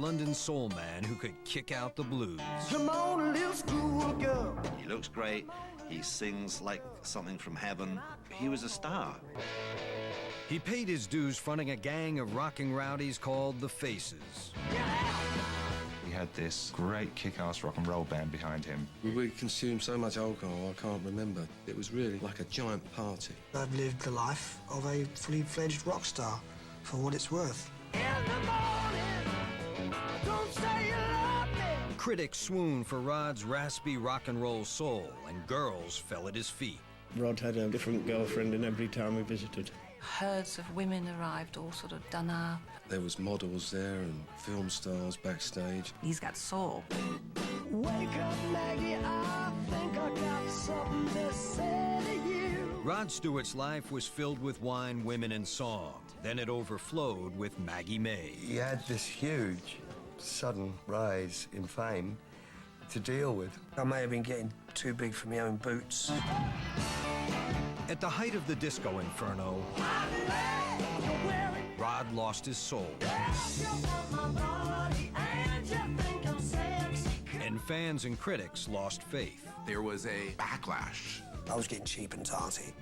London soul man who could kick out the blues. Come on, little schoolgirl. He looks great. He sings like something from heaven. He was a star. He paid his dues fronting a gang of rocking rowdies called the Faces. He had this great kick-ass rock and roll band behind him. We consumed so much alcohol, I can't remember. It was really like a giant party. I've lived the life of a fully-fledged rock star, for what it's worth. In the morning, don't say you love me. Critics swooned for Rod's raspy rock and roll soul, and girls fell at his feet. Rod had a different girlfriend in every town we visited. Herds of women arrived, all sort of done up. There was models there and film stars backstage. He's got soul. Wake up, Maggie, I think I got something to say to you. Rod Stewart's life was filled with wine, women, and song. Then it overflowed with Maggie May. He had this huge, sudden rise in fame to deal with. I may have been getting too big for my own boots. At the height of the disco inferno, Rod lost his soul. And fans and critics lost faith. There was a backlash. I was getting cheap and tarty.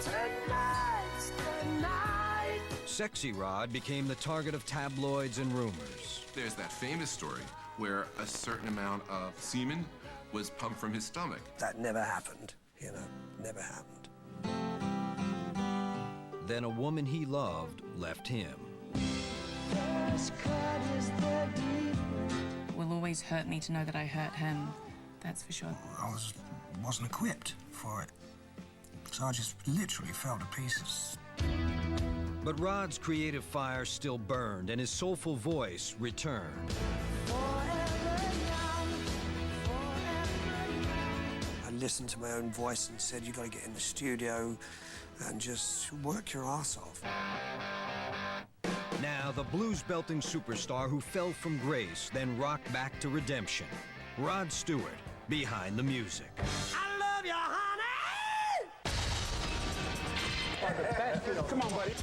Tonight's the night. Sexy Rod became the target of tabloids and rumors. There's that famous story where a certain amount of semen was pumped from his stomach. That never happened, you know, never happened. Then a woman he loved left him. It will always hurt me to know that I hurt him, that's for sure. I wasn't equipped for it, so I just literally fell to pieces. But Rod's creative fire still burned, and his soulful voice returned. I listened to my own voice and said, you got to get in the studio and just work your ass off. Now, the blues-belting superstar who fell from grace, then rocked back to redemption. Rod Stewart, behind the music. I love you, honey! Come on, buddy.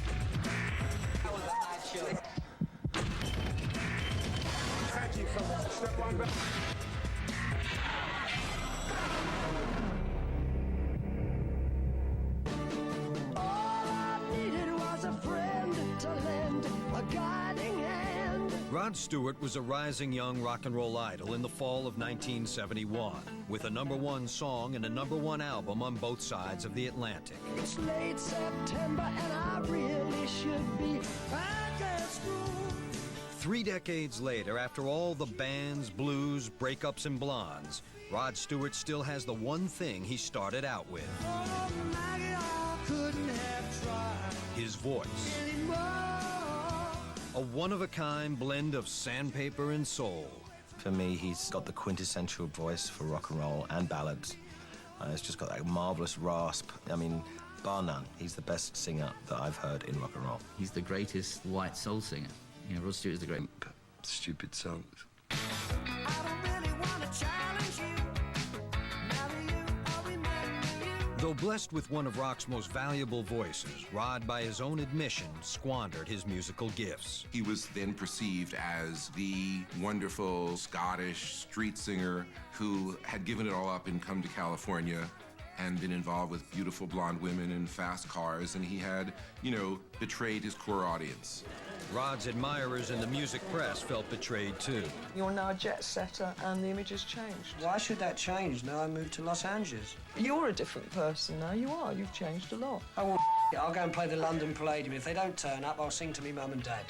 Thank you so much. Step on back. Rod Stewart was a rising young rock and roll idol in the fall of 1971, with a #1 song and a #1 album on both sides of the Atlantic. It's late September and I really should be back at school. 3 decades later, after all the bands, blues, breakups, and blondes, Rod Stewart still has the one thing he started out with. Oh, Maggie, I couldn't have tried his voice. anymore. A one-of-a-kind blend of sandpaper and soul. For me, he's got the quintessential voice for rock and roll and ballads. It's just got that marvelous rasp. I mean, bar none, he's the best singer that I've heard in rock and roll. He's the greatest white soul singer. You know, Rod Stewart is the great... Stupid songs. I don't really want to challenge you. Marry you or remember you. Though blessed with one of rock's most valuable voices, Rod, by his own admission, squandered his musical gifts. He was then perceived as the wonderful Scottish street singer who had given it all up and come to California and been involved with beautiful blonde women and fast cars, and he had, you know, betrayed his core audience. Rod's admirers in the music press felt betrayed too. You're now a jet setter and the image has changed. Why should that change now I moved to Los Angeles? You're a different person now, you are. You've changed a lot. Oh, well, I'll go and play the London Palladium. If they don't turn up, I'll sing to me mum and dad.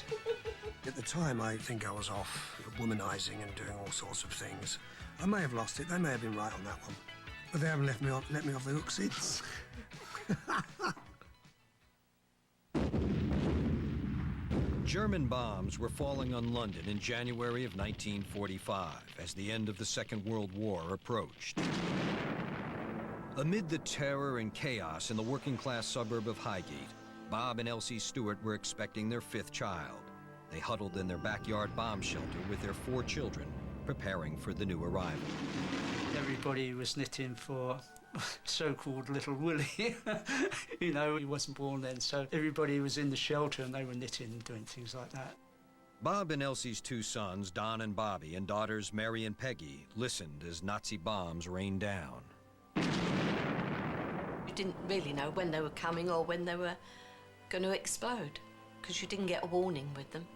At the time, I think I was off womanizing and doing all sorts of things. I may have lost it. They may have been right on that one. But they haven't let me off the hook since. German bombs were falling on London in January of 1945 as the end of the Second World War approached. Amid the terror and chaos in the working-class suburb of Highgate, Bob and Elsie Stewart were expecting their 5th child. They huddled in their backyard bomb shelter with their 4 children, preparing for the new arrival. Everybody was knitting for so-called little Willie. You know, he wasn't born then, so everybody was in the shelter and they were knitting and doing things like that. Bob and Elsie's two sons, Don and Bobby, and daughters Mary and Peggy, listened as Nazi bombs rained down. You didn't really know when they were coming or when they were going to explode, because you didn't get a warning with them.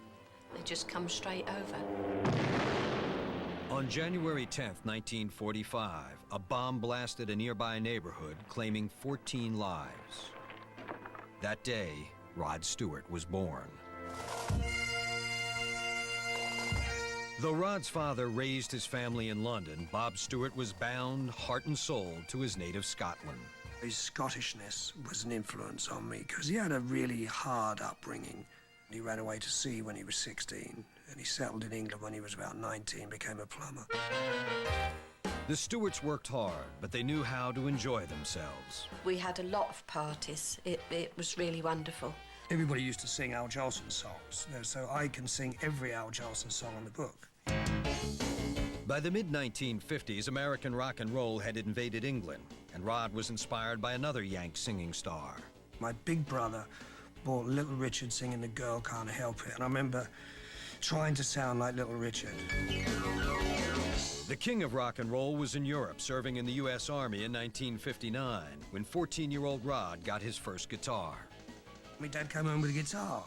They just come straight over. On January 10th, 1945, a bomb blasted a nearby neighborhood, claiming 14 lives. That day, Rod Stewart was born. Though Rod's father raised his family in London, Bob Stewart was bound, heart and soul, to his native Scotland. His Scottishness was an influence on me because he had a really hard upbringing. He ran away to sea when he was 16, and he settled in England when he was about 19, became a plumber. The Stewarts worked hard, but they knew how to enjoy themselves. We had a lot of parties. It was really wonderful. Everybody used to sing Al Jolson songs, so I can sing every Al Jolson song in the book. By the mid-1950s, American rock and roll had invaded England, and Rod was inspired by another Yank singing star. My big brother bought Little Richard singing The Girl Can't Help It, and I remember trying to sound like Little Richard. The king of rock and roll was in Europe, serving in the U.S. Army in 1959, when 14-year-old Rod got his first guitar. My dad came home with a guitar,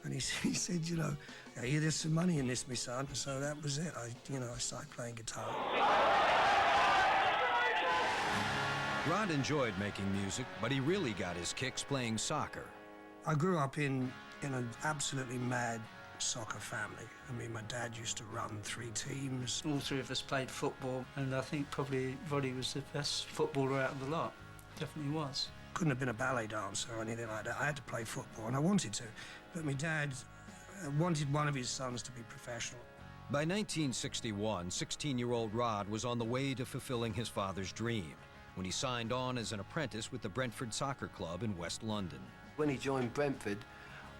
and he said, you know, I hear there's some money in this, my son. So that was it. I started playing guitar. Rod enjoyed making music, but he really got his kicks playing soccer. I grew up in an absolutely mad soccer family. I mean, my dad used to run 3 teams. All 3 of us played football, and I think probably Roddy was the best footballer out of the lot. Definitely was. Couldn't have been a ballet dancer or anything like that. I had to play football, and I wanted to. But my dad wanted one of his sons to be professional. By 1961, 16-year-old Rod was on the way to fulfilling his father's dream when he signed on as an apprentice with the Brentford Soccer Club in West London. When he joined Brentford,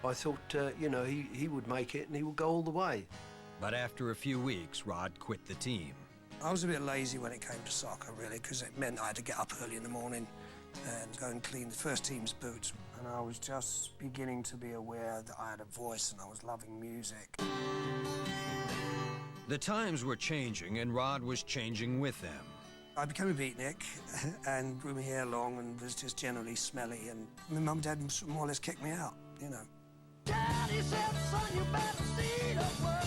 I thought, you know, he would make it and he would go all the way. But after a few weeks, Rod quit the team. I was a bit lazy when it came to soccer, really, because it meant I had to get up early in the morning and go and clean the first team's boots. And I was just beginning to be aware that I had a voice and I was loving music. The times were changing, and Rod was changing with them. I became a beatnik and grew my hair long and was just generally smelly, and my mum and dad more or less kicked me out, you know. Daddy said, son, you better see the world.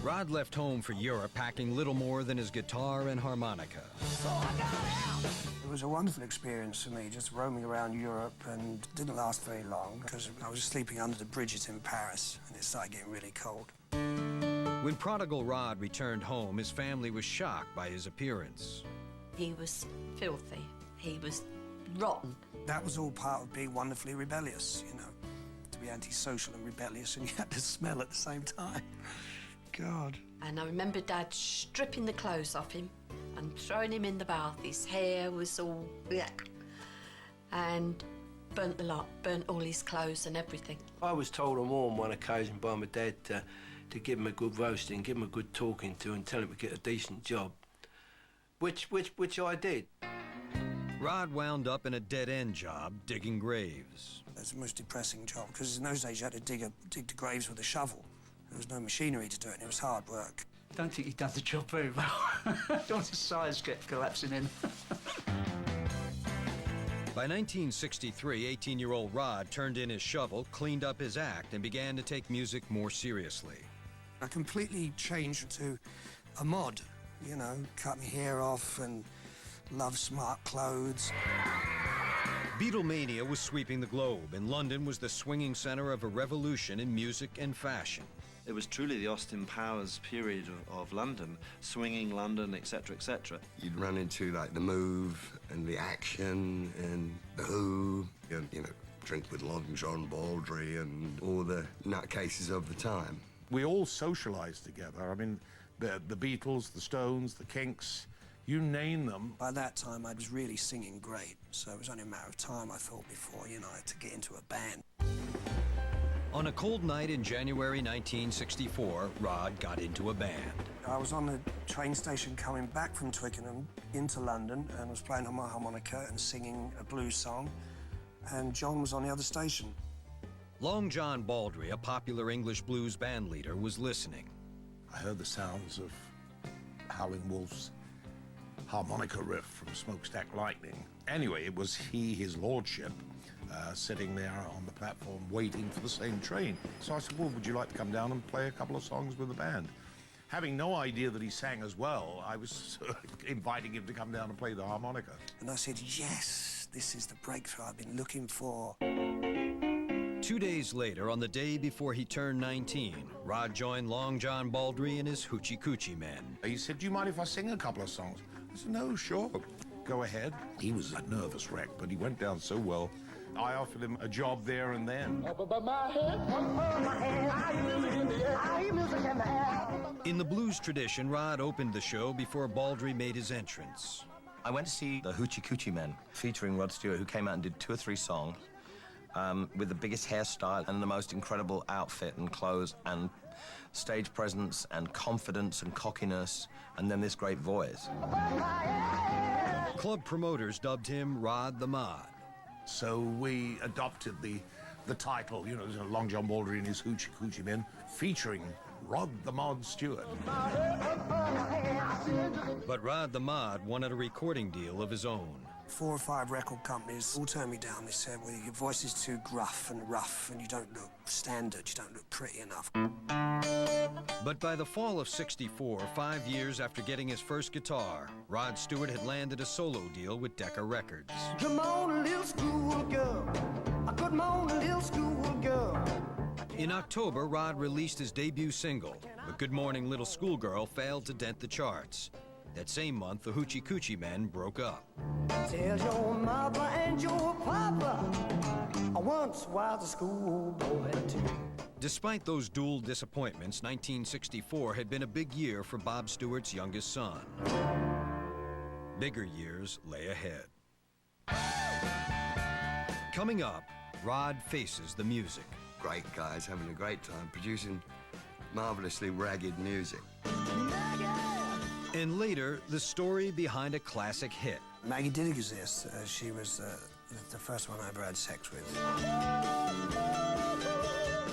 Rod left home for Europe, packing little more than his guitar and harmonica. So I got out. It was a wonderful experience for me, just roaming around Europe, and didn't last very long because I was sleeping under the bridges in Paris, and it started getting really cold. When prodigal Rod returned home, his family was shocked by his appearance. He was filthy. He was rotten. That was all part of being wonderfully rebellious, you know, to be antisocial and rebellious, and you had to smell at the same time. God. And I remember Dad stripping the clothes off him and throwing him in the bath. His hair was all and burnt the lot, burnt all his clothes and everything. I was told on more than one occasion by my dad to give him a good roasting, give him a good talking to, and tell him to get a decent job, which I did. Rod wound up in a dead-end job digging graves. It's the most depressing job, because in those days you had to dig the graves with a shovel. There was no machinery to do it, and it was hard work. I don't think he'd done the job very well. Once the sides kept collapsing in. By 1963, 18-year-old Rod turned in his shovel, cleaned up his act, and began to take music more seriously. I completely changed to a mod, you know, cut my hair off and love smart clothes. Beatlemania was sweeping the globe, and London was the swinging center of a revolution in music and fashion. It was truly the Austin Powers period of London, swinging London, etc., etc. You'd run into, like, The Move and The Action and The Who, and, you know, Drink with Long John Baldry and all the nutcases of the time. We all socialized together. I mean, the Beatles, the Stones, the Kinks, you name them. By that time, I was really singing great, so it was only a matter of time, I thought, before, you know, I had to get into a band. On a cold night in January 1964, Rod got into a band. I was on the train station coming back from Twickenham into London and was playing on my harmonica and singing a blues song, and John was on the other station. Long John Baldry, a popular English blues band leader, was listening. I heard the sounds of Howling Wolf's harmonica riff from Smokestack Lightning. Anyway, it was he, his lordship, sitting there on the platform waiting for the same train. So I said, well, would you like to come down and play a couple of songs with the band? Having no idea that he sang as well, I was inviting him to come down and play the harmonica. And I said, yes, this is the breakthrough I've been looking for. 2 days later, on the day before he turned 19, Rod joined Long John Baldry and his Hoochie Coochie Men. He said, do you mind if I sing a couple of songs? I said, no, sure, go ahead. He was a nervous wreck, but he went down so well. I offered him a job there and then. In the blues tradition, Rod opened the show before Baldry made his entrance. I went to see the Hoochie Coochie Men, featuring Rod Stewart, who came out and did 2 or 3 songs with the biggest hairstyle and the most incredible outfit and clothes and stage presence and confidence and cockiness, and then this great voice. Club promoters dubbed him Rod the Mod. So we adopted the title, you know, Long John Baldry and his Hoochie Coochie Men, featuring Rod the Mod Stewart. But Rod the Mod wanted a recording deal of his own. 4 or 5 record companies all turned me down. They said, well, your voice is too gruff, and you don't look standard, you don't look pretty enough. But by the fall of '64, 5 years after getting his first guitar, Rod Stewart had landed a solo deal with Decca Records. Come on, little schoolgirl. Come on, little schoolgirl. In October, Rod released his debut single, but Good Morning Little Schoolgirl failed to dent the charts. That same month, the Hoochie Coochie Men broke up. Tell your mother and your papa, I once was a schoolboy too. Despite those dual disappointments, 1964 had been a big year for Bob Stewart's youngest son. Bigger years lay ahead. Coming up, Rod faces the music. Great guys having a great time producing marvelously ragged music. And later, the story behind a classic hit. Maggie did exist. She was the first one I ever had sex with.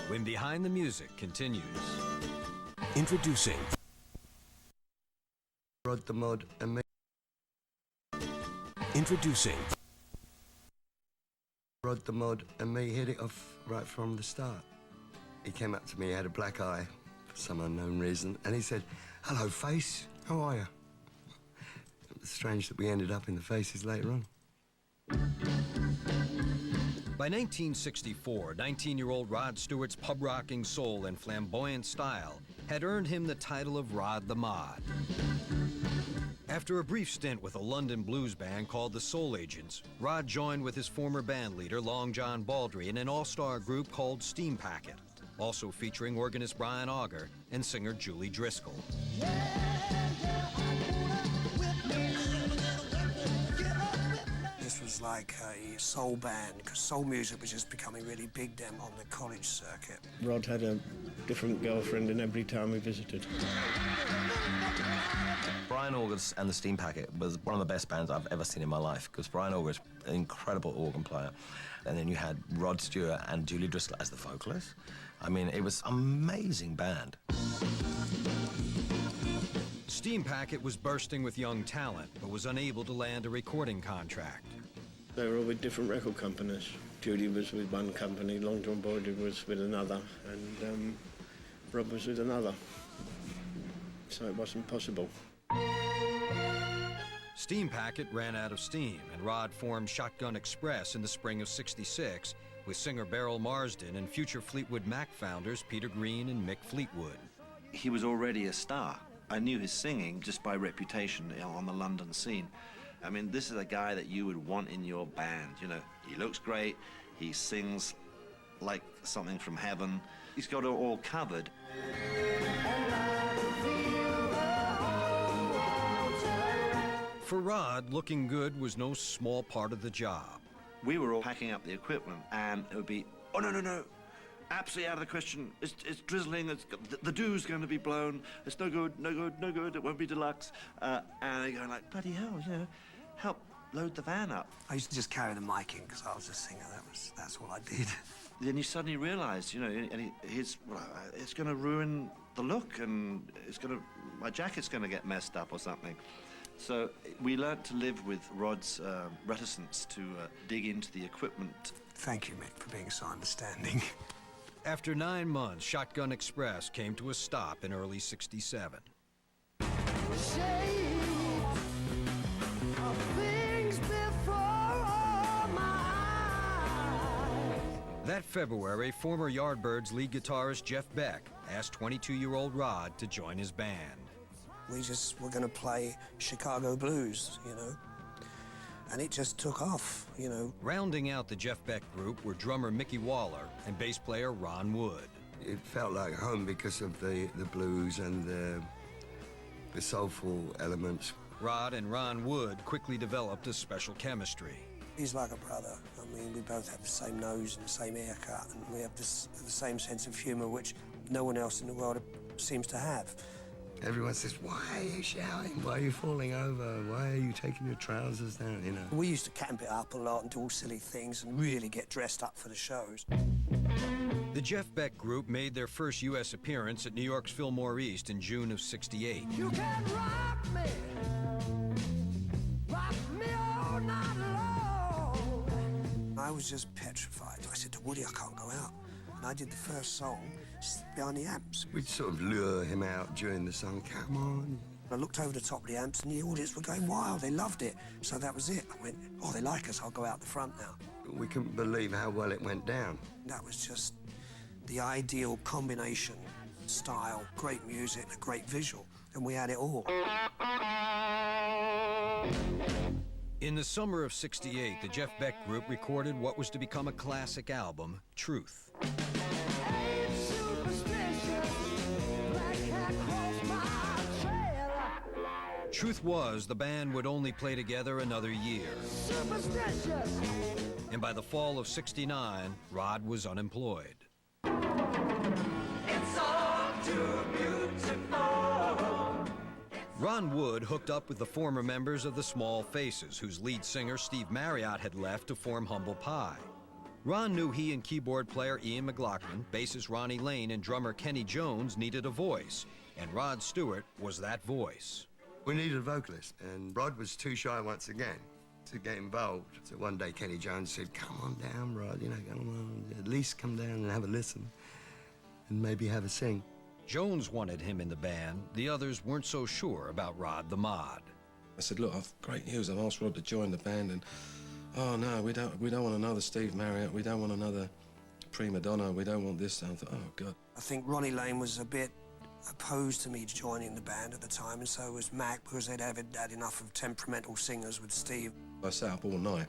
When Behind the Music continues. Introducing Rod the Mod and me. Introducing Rod the Mod and me hit it off right from the start. He came up to me, he had a black eye for some unknown reason, and he said, "Hello, face. How are you?" It was strange that we ended up in the Faces later on. By 1964, 19-year-old Rod Stewart's pub-rocking soul and flamboyant style had earned him the title of Rod the Mod. After a brief stint with a London blues band called the Soul Agents, Rod joined with his former band leader, Long John Baldry, in an all-star group called Steam Packet, also featuring organist Brian Auger and singer Julie Driscoll. This was like a soul band, because soul music was just becoming really big then on the college circuit. Rod had a different girlfriend in every town we visited. Brian Auger and the Steam Packet was one of the best bands I've ever seen in my life, because Brian Auger is an incredible organ player. And then you had Rod Stewart and Julie Driscoll as the vocalists. I mean, it was an amazing band. Steam Packet was bursting with young talent, but was unable to land a recording contract. They were all with different record companies. Julie was with one company, Long John Baldry was with another, and Rob was with another. So it wasn't possible. Steam Packet ran out of steam, and Rod formed Shotgun Express in the spring of '66 with singer Beryl Marsden and future Fleetwood Mac founders Peter Green and Mick Fleetwood. He was already a star. I knew his singing just by reputation on the London scene. I mean, this is a guy that you would want in your band. You know, he looks great, he sings like something from heaven. He's got it all covered. For Rod, looking good was no small part of the job. We were all packing up the equipment, and it would be, oh, no, absolutely out of the question. It's drizzling, the dew's going to be blown, it's no good, it won't be deluxe. And they're going like, bloody hell, you know, help load the van up. I used to just carry the mic in because I was a singer. That's all I did. then you suddenly realise, you know, and it's going to ruin the look, and my jacket's going to get messed up or something. So we learnt to live with Rod's reticence to dig into the equipment. Thank you, Mick, for being so understanding. After 9 months, Shotgun Express came to a stop in early '67. That February, former Yardbirds lead guitarist Jeff Beck asked 22-year-old Rod to join his band. We just were going to play Chicago blues, you know, and it just took off, you know. Rounding out the Jeff Beck group were drummer Mickey Waller and bass player Ron Wood. It felt like home because of the blues and the soulful elements. Rod and Ron Wood quickly developed a special chemistry. He's like a brother. I mean, we both have the same nose and the same haircut, and we have the same sense of humour, which no one else in the world seems to have. Everyone says, why are you shouting? Why are you falling over? Why are you taking your trousers down, you know? We used to camp it up a lot and do all silly things and really get dressed up for the shows. The Jeff Beck group made their first U.S. appearance at New York's Fillmore East in June of '68. You can rock me all night long. I was just petrified. I said to Woody, I can't go out. And I did the first song behind the amps. We'd sort of lure him out during the song, come on. I looked over the top of the amps and the audience were going wild. They loved it. So that was it. I went, oh, they like us. I'll go out the front now. We couldn't believe how well it went down. That was just the ideal combination. Style, great music, a great visual. And we had it all. In the summer of '68, the Jeff Beck group recorded what was to become a classic album, Truth. Truth was the band would only play together another year. And by the fall of '69, Rod was unemployed. It's all too beautiful. Ron Wood hooked up with the former members of the Small Faces, whose lead singer Steve Marriott had left to form Humble Pie. Ron knew he and keyboard player Ian McLaughlin, bassist Ronnie Lane, and drummer Kenny Jones needed a voice, and Rod Stewart was that voice. We needed a vocalist, and Rod was too shy once again to get involved. So one day Kenny Jones said, come on down, Rod, you know, come on, at least come down and have a listen, and maybe have a sing. Jones wanted him in the band. The others weren't so sure about Rod the Mod. I said, look, I've great news. I've asked Rod to join the band, and oh no, we don't want another Steve Marriott. We don't want another prima donna. We don't want this. And I thought, oh God. I think Ronnie Lane was a bit opposed to me joining the band at the time, and so was Mac, because they'd had enough of temperamental singers with Steve. I sat up all night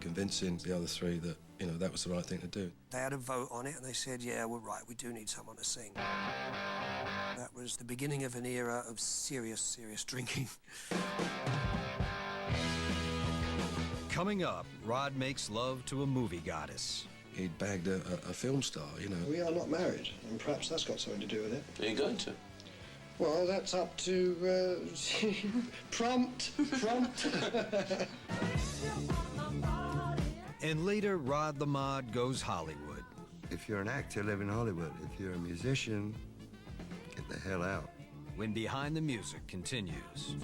convincing the other three that, you know, that was the right thing to do. They had a vote on it, and they said, yeah, we're right, we do need someone to sing. That was the beginning of an era of serious drinking. Coming up, Rod makes love to a movie goddess. He'd bagged a film star, you know. We are not married, and perhaps that's got something to do with it. Are you going to? Well, that's up to prompt. And later, Rod the Mod goes Hollywood. If you're an actor, live in Hollywood. If you're a musician, get the hell out. When Behind the Music continues.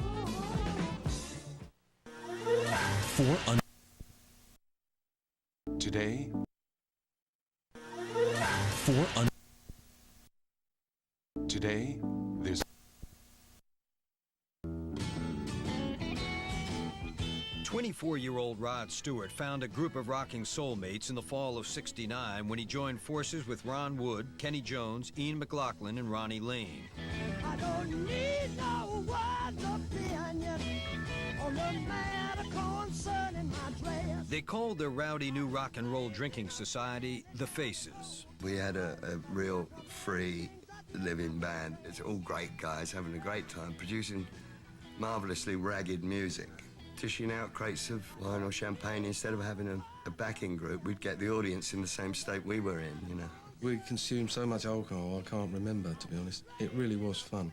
Today, today, there's 24-year-old Rod Stewart found a group of rocking soulmates in the fall of '69 when he joined forces with Ron Wood, Kenny Jones, Ian McLaughlin, and Ronnie Lane. I don't need no words opinion on the matter concerning my dress. They called their rowdy new rock and roll drinking society the Faces. We had a real free living band. It's all great guys having a great time, producing marvelously ragged music. Dishing out crates of wine or champagne instead of having a backing group, we'd get the audience in the same state we were in, you know. We consumed so much alcohol, I can't remember, to be honest. It really was fun.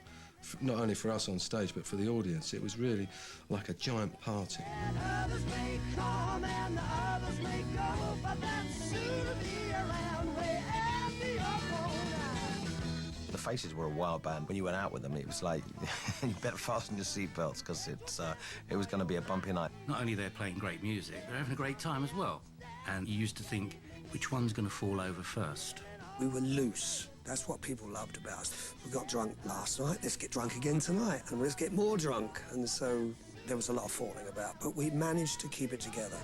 not only for us on stage, but for the audience. It was really like a giant party. And others may come and the others may go, but that's soon to be around way after you're gone. The Faces were a wild band. When you went out with them, it was like, you better fasten your seatbelts, because it was going to be a bumpy night. Not only they're playing great music, they're having a great time as well. And you used to think, which one's going to fall over first? We were loose. That's what people loved about us. We got drunk last night, let's get drunk again tonight, and let's get more drunk. And so there was a lot of falling about, but we managed to keep it together.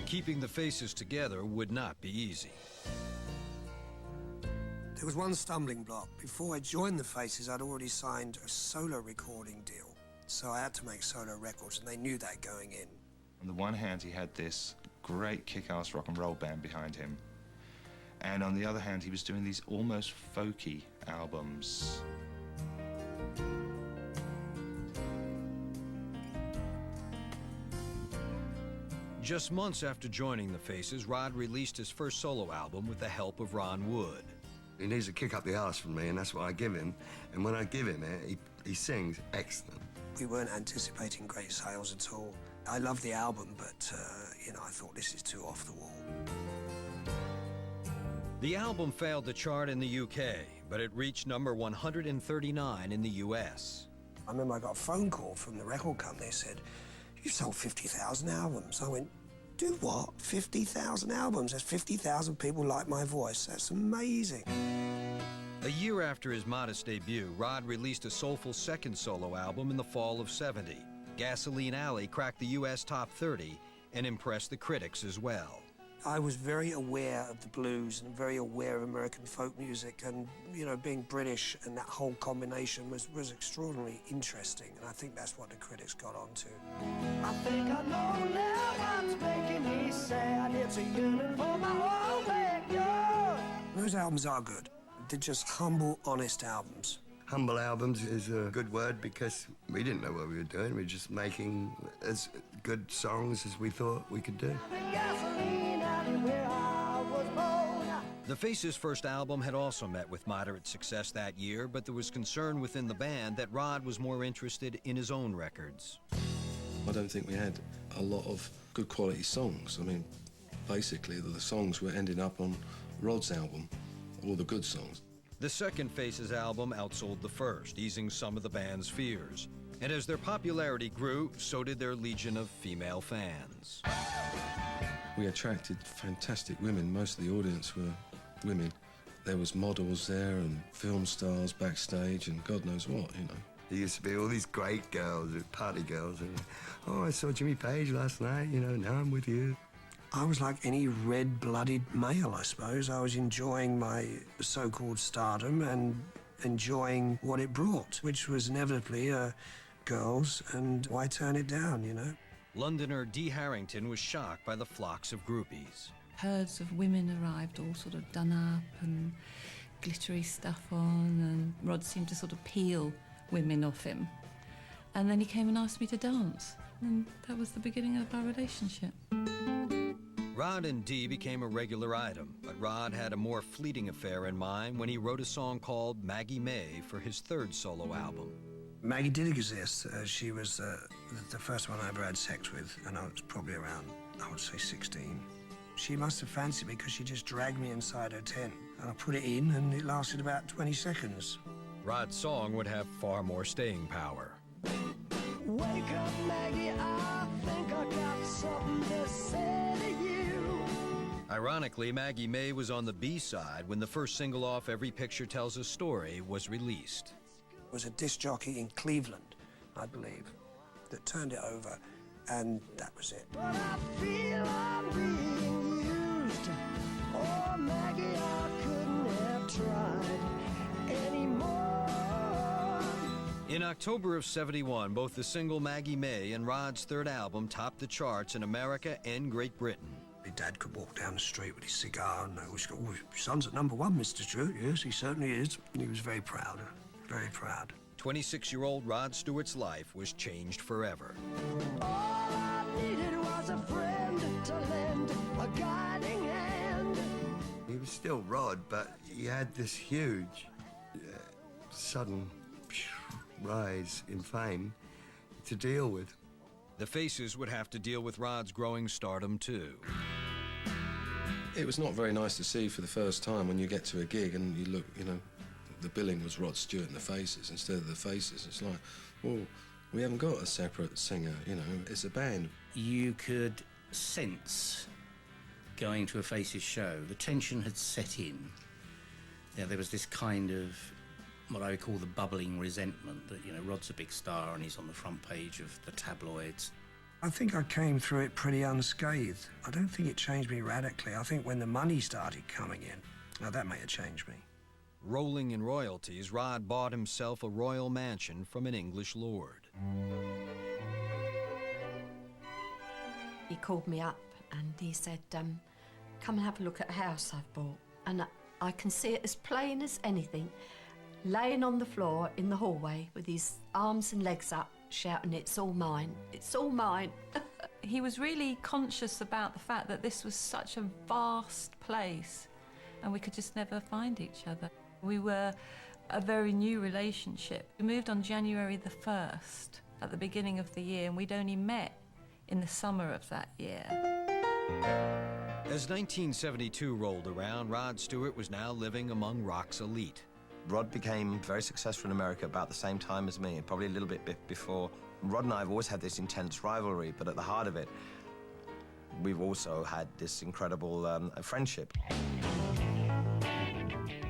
Keeping the Faces together would not be easy. There was one stumbling block. Before I joined the Faces, I'd already signed a solo recording deal. So I had to make solo records, and they knew that going in. On the one hand, he had this great kick-ass rock and roll band behind him. And on the other hand, he was doing these almost folky albums. Just months after joining the Faces, Rod released his first solo album with the help of Ron Wood. He needs a kick up the arse from me, and that's what I give him. And when I give him it, he sings excellent. We weren't anticipating great sales at all. I love the album, but, you know, I thought this is too off the wall. The album failed to chart in the UK, but it reached number 139 in the US. I remember I got a phone call from the record company. They said, "You've sold 50,000 albums." I went, "Do what? 50,000 albums? There's 50,000 people like my voice. That's amazing." A year after his modest debut, Rod released a soulful second solo album in the fall of '70. Gasoline Alley cracked the US top 30 and impressed the critics as well. I was very aware of the blues and very aware of American folk music, and, you know, being British and that whole combination was extraordinarily interesting, and I think that's what the critics got onto. I think I know now what's making me sad. It's a yearning for my old backyard. Those albums are good. They're just humble, honest albums. Humble albums is a good word because we didn't know what we were doing. We were just making as good songs as we thought we could do. The Faces' first album had also met with moderate success that year, but there was concern within the band that Rod was more interested in his own records. I don't think we had a lot of good quality songs. I mean, basically, the songs were ending up on Rod's album, all the good songs. The second Faces album outsold the first, easing some of the band's fears. And as their popularity grew, so did their legion of female fans. We attracted fantastic women. Most of the audience were women. There was models there and film stars backstage and God knows what, you know. There used to be all these great girls, party girls. And, "Oh, I saw Jimmy Page last night, you know, now I'm with you." I was like any red-blooded male, I suppose. I was enjoying my so-called stardom and enjoying what it brought, which was inevitably girls, and why turn it down, you know? Londoner Dee Harrington was shocked by the flocks of groupies. Herds of women arrived, all sort of done up and glittery stuff on, and Rod seemed to sort of peel women off him. And then he came and asked me to dance, and that was the beginning of our relationship. Rod and Dee became a regular item, but Rod had a more fleeting affair in mind when he wrote a song called Maggie May for his third solo album. Maggie did exist. She was the first one I ever had sex with, and I was probably around, I would say, 16. She must have fancied me because she just dragged me inside her tent, and I put it in, and it lasted about 20 seconds. Rod's song would have far more staying power. Wake up, Maggie, I think I got something to say to you. Ironically, Maggie May was on the B-side when the first single off Every Picture Tells a Story was released. It was a disc jockey in Cleveland, I believe, that turned it over, and that was it. But I feel I'm being used. Oh, Maggie, I couldn't have tried anymore. In October of '71, both the single Maggie May and Rod's third album topped the charts in America and Great Britain. My dad could walk down the street with his cigar and always go, "Oh, your son's at #1, Mr. Stewart." "Yes, he certainly is." And he was very proud, very proud. 26-year-old Rod Stewart's life was changed forever. All I needed was a friend to lend a guiding hand. He was still Rod, but he had this huge sudden rise in fame to deal with. The Faces would have to deal with Rod's growing stardom too. It was not very nice to see for the first time when you get to a gig and you look, you know, the billing was Rod Stewart and the Faces instead of the Faces. It's like, well, we haven't got a separate singer, you know, it's a band. You could sense going to a Faces show, the tension had set in. There was this kind of what I would call the bubbling resentment that, you know, Rod's a big star and he's on the front page of the tabloids. I think I came through it pretty unscathed. I don't think it changed me radically. I think when the money started coming in, now that may have changed me. Rolling in royalties, Rod bought himself a royal mansion from an English lord. He called me up and he said, come and have a look at a house I've bought. And I can see it as plain as anything, laying on the floor in the hallway with his arms and legs up, shouting, "It's all mine, it's all mine." He was really conscious about the fact that this was such a vast place and we could just never find each other. We were a very new relationship. We moved on January the 1st at the beginning of the year, and we'd only met in the summer of that year. As 1972 rolled around, Rod Stewart was now living among rock's elite. Rod became very successful in America about the same time as me, probably a little bit before. Rod and I have always had this intense rivalry, but at the heart of it, we've also had this incredible friendship.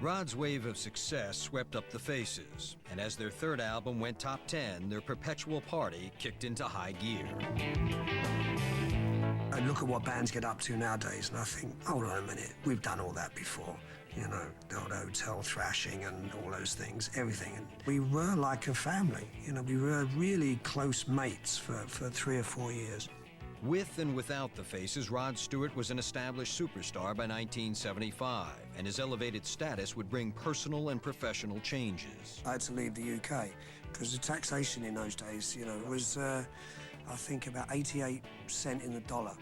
Rod's wave of success swept up the Faces, and as their third album went top 10, their perpetual party kicked into high gear. I look at what bands get up to nowadays and I think, hold on a minute, we've done all that before. You know, the old hotel thrashing and all those things, everything. And we were like a family. You know, we were really close mates for 3 or 4 years. With and without the Faces, Rod Stewart was an established superstar by 1975, and his elevated status would bring personal and professional changes. I had to leave the UK because the taxation in those days, you know, was, I think, about 88 cents in the dollar.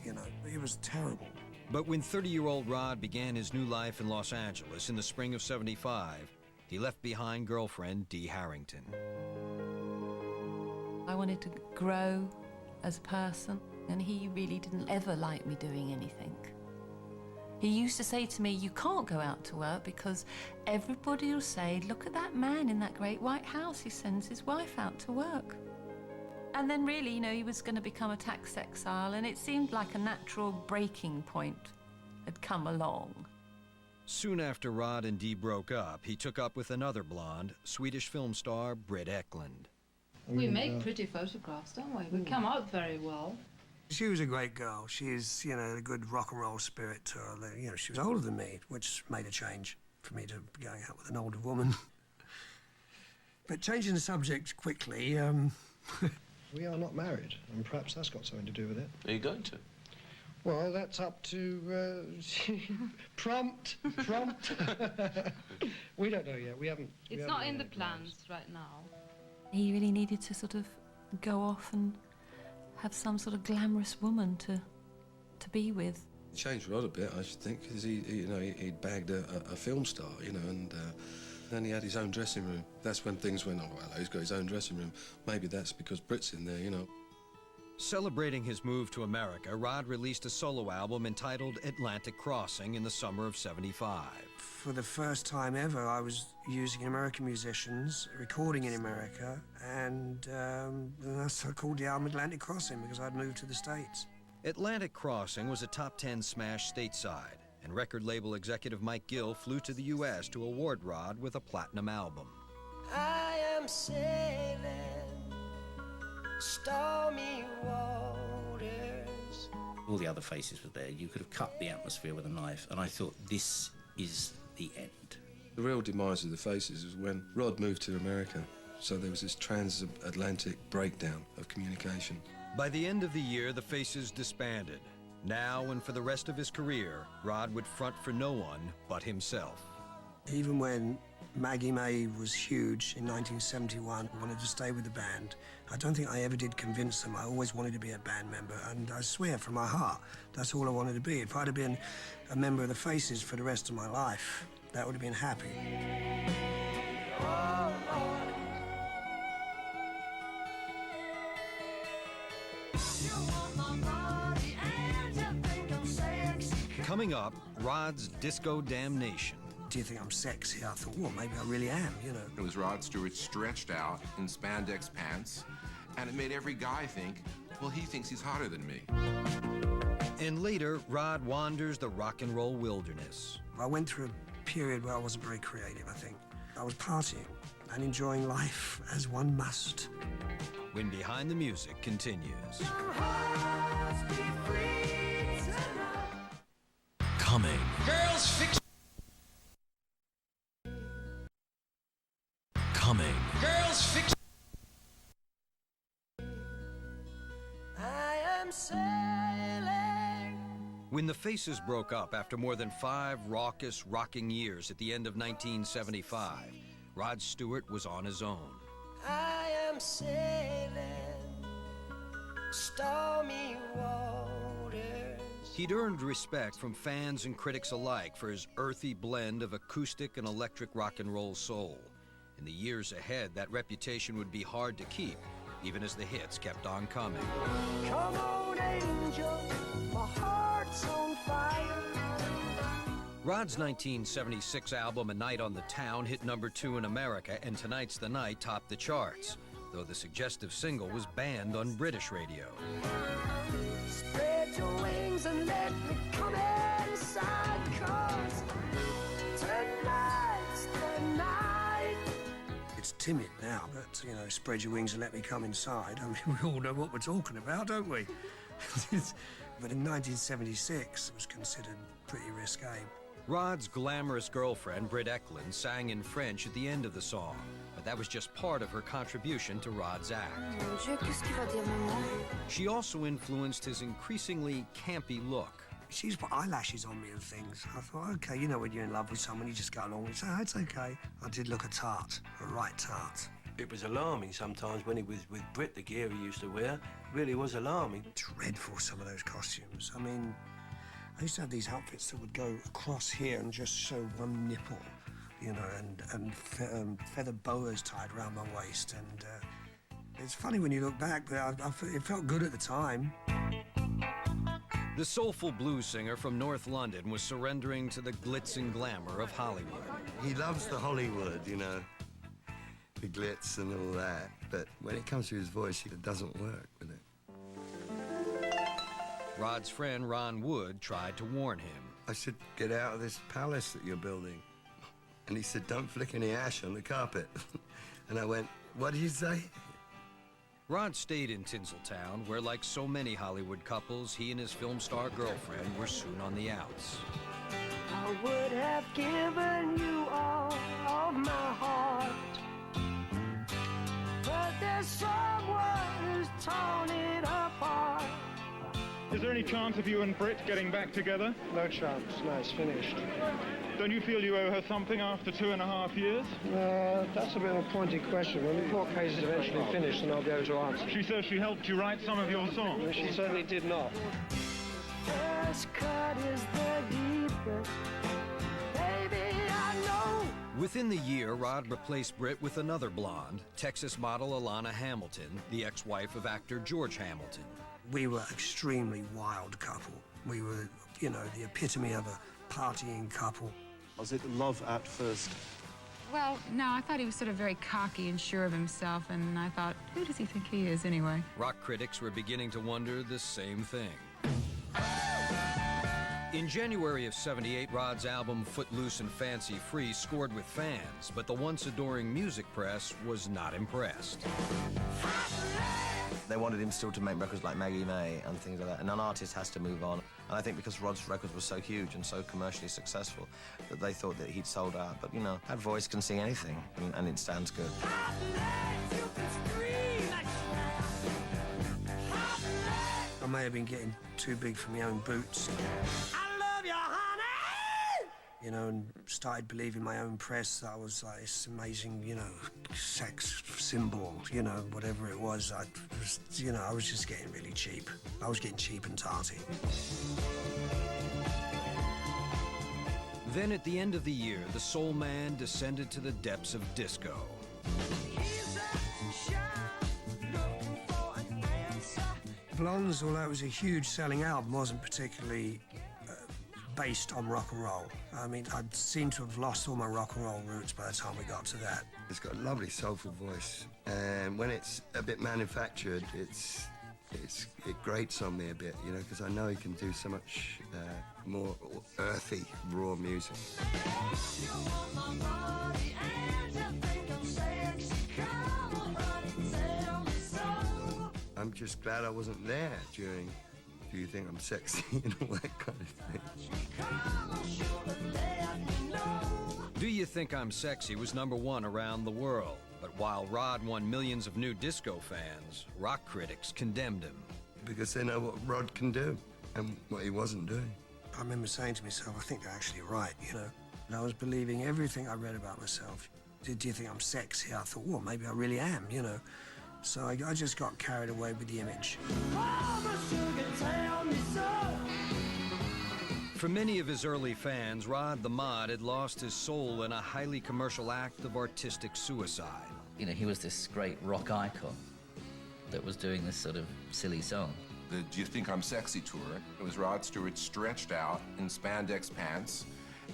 You know, it was terrible. But when 30-year-old Rod began his new life in Los Angeles in the spring of '75, he left behind girlfriend Dee Harrington. I wanted to grow as a person, and he really didn't ever like me doing anything. He used to say to me, "You can't go out to work because everybody will say, look at that man in that great white house, he sends his wife out to work." And then really, you know, he was going to become a tax exile, and it seemed like a natural breaking point had come along. Soon after Rod and Dee broke up, he took up with another blonde, Swedish film star Britt Ekland. We make pretty photographs, don't we? We come out very well. She was a great girl. She's, you know, a good rock and roll spirit to her. You know, she was older than me, which made a change for me to be going out with an older woman. But changing the subject quickly, We are not married, and perhaps that's got something to do with it. Are you going to? Well, that's up to prompt. We don't know yet. We haven't. It's not in the plans right now. He really needed to sort of go off and have some sort of glamorous woman to be with. It changed Rod a bit, I should think, because he'd bagged a film star, you know, and then he had his own dressing room. That's when things went, oh, well, he's got his own dressing room. Maybe that's because Brit's in there, you know. Celebrating his move to America, Rod released a solo album entitled Atlantic Crossing in the summer of '75. For the first time ever, I was using American musicians, recording in America, and that's I called the album Atlantic Crossing because I'd moved to the States. Atlantic Crossing was a top 10 smash stateside, and record label executive Mike Gill flew to the U.S. to award Rod with a platinum album. I am sailing stormy waters. All the other Faces were there. You could have cut the atmosphere with a knife, and I thought, this is the end. The real demise of the Faces was when Rod moved to America, so there was this transatlantic breakdown of communication. By the end of the year, the Faces disbanded. Now and for the rest of his career, Rod would front for no one but himself. Even when Maggie May was huge in 1971, wanted to stay with the band, I don't think I ever did convince them. I always wanted to be a band member, and I swear from my heart, that's all I wanted to be. If I'd have been a member of the Faces for the rest of my life, that would have been happy. Oh, Lord. You want my body and you think I'm sexy. Coming up, Rod's Disco Damnation. Do you think I'm sexy? I thought, well, maybe I really am, you know. It was Rod Stewart stretched out in spandex pants, and it made every guy think, well, he thinks he's hotter than me. And later, Rod wanders the rock and roll wilderness. I went through a period where I wasn't very creative, I think. I was partying and enjoying life as one must. When Behind the Music continues. Coming. Girls fix. Coming. Girls fix. I am sailing. When the Faces broke up after more than 5 raucous, rocking years at the end of 1975, Rod Stewart was on his own. I am sailing stormy waters. He'd earned respect from fans and critics alike for his earthy blend of acoustic and electric rock and roll soul. In the years ahead, that reputation would be hard to keep, even as the hits kept on coming. Come on, angel, my heart's on fire. Rod's 1976 album, A Night on the Town, hit #2 in America, and Tonight's the Night topped the charts, though the suggestive single was banned on British radio. Spread your wings and let me come inside, 'cause tonight's the night. It's timid now, but, you know, spread your wings and let me come inside. I mean, we all know what we're talking about, don't we? But in 1976, it was considered pretty risque. Rod's glamorous girlfriend, Britt Eklund, sang in French at the end of the song, but that was just part of her contribution to Rod's act. Mon Dieu, qu'est-ce qu'il va dire, maman? She also influenced his increasingly campy look. She used to put eyelashes on me and things. I thought, okay, you know when you're in love with someone, you just go along and say, oh, it's okay. I did look a tart, a right tart. It was alarming sometimes when he was with Brit, the gear he used to wear. It really was alarming. Dreadful, some of those costumes. I mean, I used to have these outfits that would go across here and just show one nipple, you know, and feather boas tied around my waist. And it's funny when you look back, but it felt good at the time. The soulful blues singer from North London was surrendering to the glitz and glamour of Hollywood. He loves the Hollywood, you know, the glitz and all that. But when it comes to his voice, it doesn't work with it. Rod's friend Ron Wood tried to warn him. I said, get out of this palace that you're building. And he said, don't flick any ash on the carpet. And I went, what did you say? Rod stayed in Tinseltown, where, like so many Hollywood couples, he and his film star girlfriend were soon on the outs. I would have given you all of my heart, but there's someone who's torn it apart. Is there any chance of you and Britt getting back together? No chance. No, it's finished. Don't you feel you owe her something after 2.5 years? That's a bit of a pointy question. When the court case is eventually finished, then I'll be able to answer. She says she helped you write some of your songs. She certainly did not. First cut is the deepest. Baby, I know. Within the year, Rod replaced Britt with another blonde, Texas model Alana Hamilton, the ex-wife of actor George Hamilton. We were an extremely wild couple. We were, you know, the epitome of a partying couple. Was it love at first? Well, no, I thought he was sort of very cocky and sure of himself, and I thought, who does he think he is anyway? Rock critics were beginning to wonder the same thing. In January of '78, Rod's album Footloose and Fancy Free scored with fans, but the once adoring music press was not impressed. They wanted him still to make records like Maggie May and things like that, and an artist has to move on. And I think because Rod's records were so huge and so commercially successful that they thought that he'd sold out. But, you know, that voice can sing anything, and it sounds good. I may have been getting too big for my own boots. I love you, honey! You know, and started believing my own press that I was like this amazing, you know, sex symbol, you know, whatever it was. I was just getting really cheap. I was getting cheap and tarty. Then at the end of the year, the soul man descended to the depths of disco. Blondes, although it was a huge selling album, wasn't particularly based on rock and roll. I mean, I seem to have lost all my rock and roll roots by the time we got to that. It's got a lovely soulful voice, and when it's a bit manufactured, it grates on me a bit, you know, because I know he can do so much more earthy, raw music. I'm just glad I wasn't there during Do You Think I'm Sexy and all that kind of thing. Do You Think I'm Sexy was #1 around the world. But while Rod won millions of new disco fans, rock critics condemned him. Because they know what Rod can do and what he wasn't doing. I remember saying to myself, I think they're actually right, you know. And I was believing everything I read about myself. Do you think I'm sexy? I thought, well, maybe I really am, you know. So I just got carried away with the image. For many of his early fans, Rod the Mod had lost his soul in a highly commercial act of artistic suicide. You know, he was this great rock icon that was doing this sort of silly song. The Do You Think I'm Sexy tour, it was Rod Stewart stretched out in spandex pants,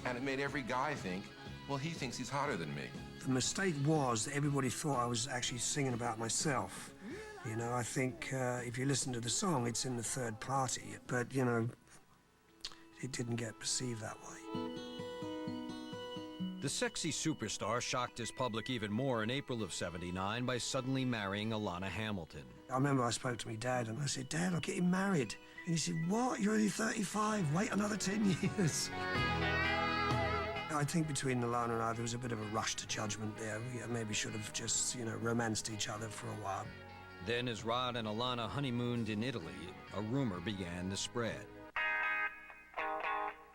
and it made every guy think, well, he thinks he's hotter than me. The mistake was that everybody thought I was actually singing about myself. You know, I think if you listen to the song, it's in the third party, but, you know, it didn't get perceived that way. The sexy superstar shocked his public even more in April of '79 by suddenly marrying Alana Hamilton. I remember I spoke to my dad and I said, Dad, I'm getting married. And he said, what? You're only 35. Wait another 10 years. I think between Alana and I, there was a bit of a rush to judgment there. We maybe should have just, you know, romanced each other for a while. Then, as Rod and Alana honeymooned in Italy, a rumor began to spread.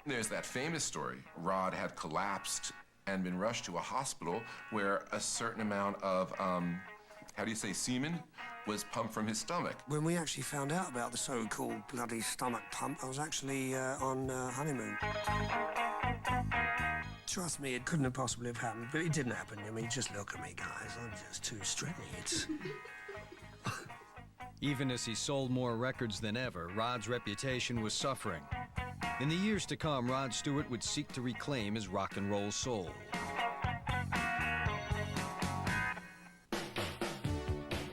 There's that famous story. Rod had collapsed and been rushed to a hospital where a certain amount of, how do you say, semen was pumped from his stomach. When we actually found out about the so-called bloody stomach pump, I was actually on honeymoon. Trust me, it couldn't have possibly have happened, but it didn't happen. I mean, just look at me, guys. I'm just too straight. Even as he sold more records than ever, Rod's reputation was suffering. In the years to come, Rod Stewart would seek to reclaim his rock and roll soul.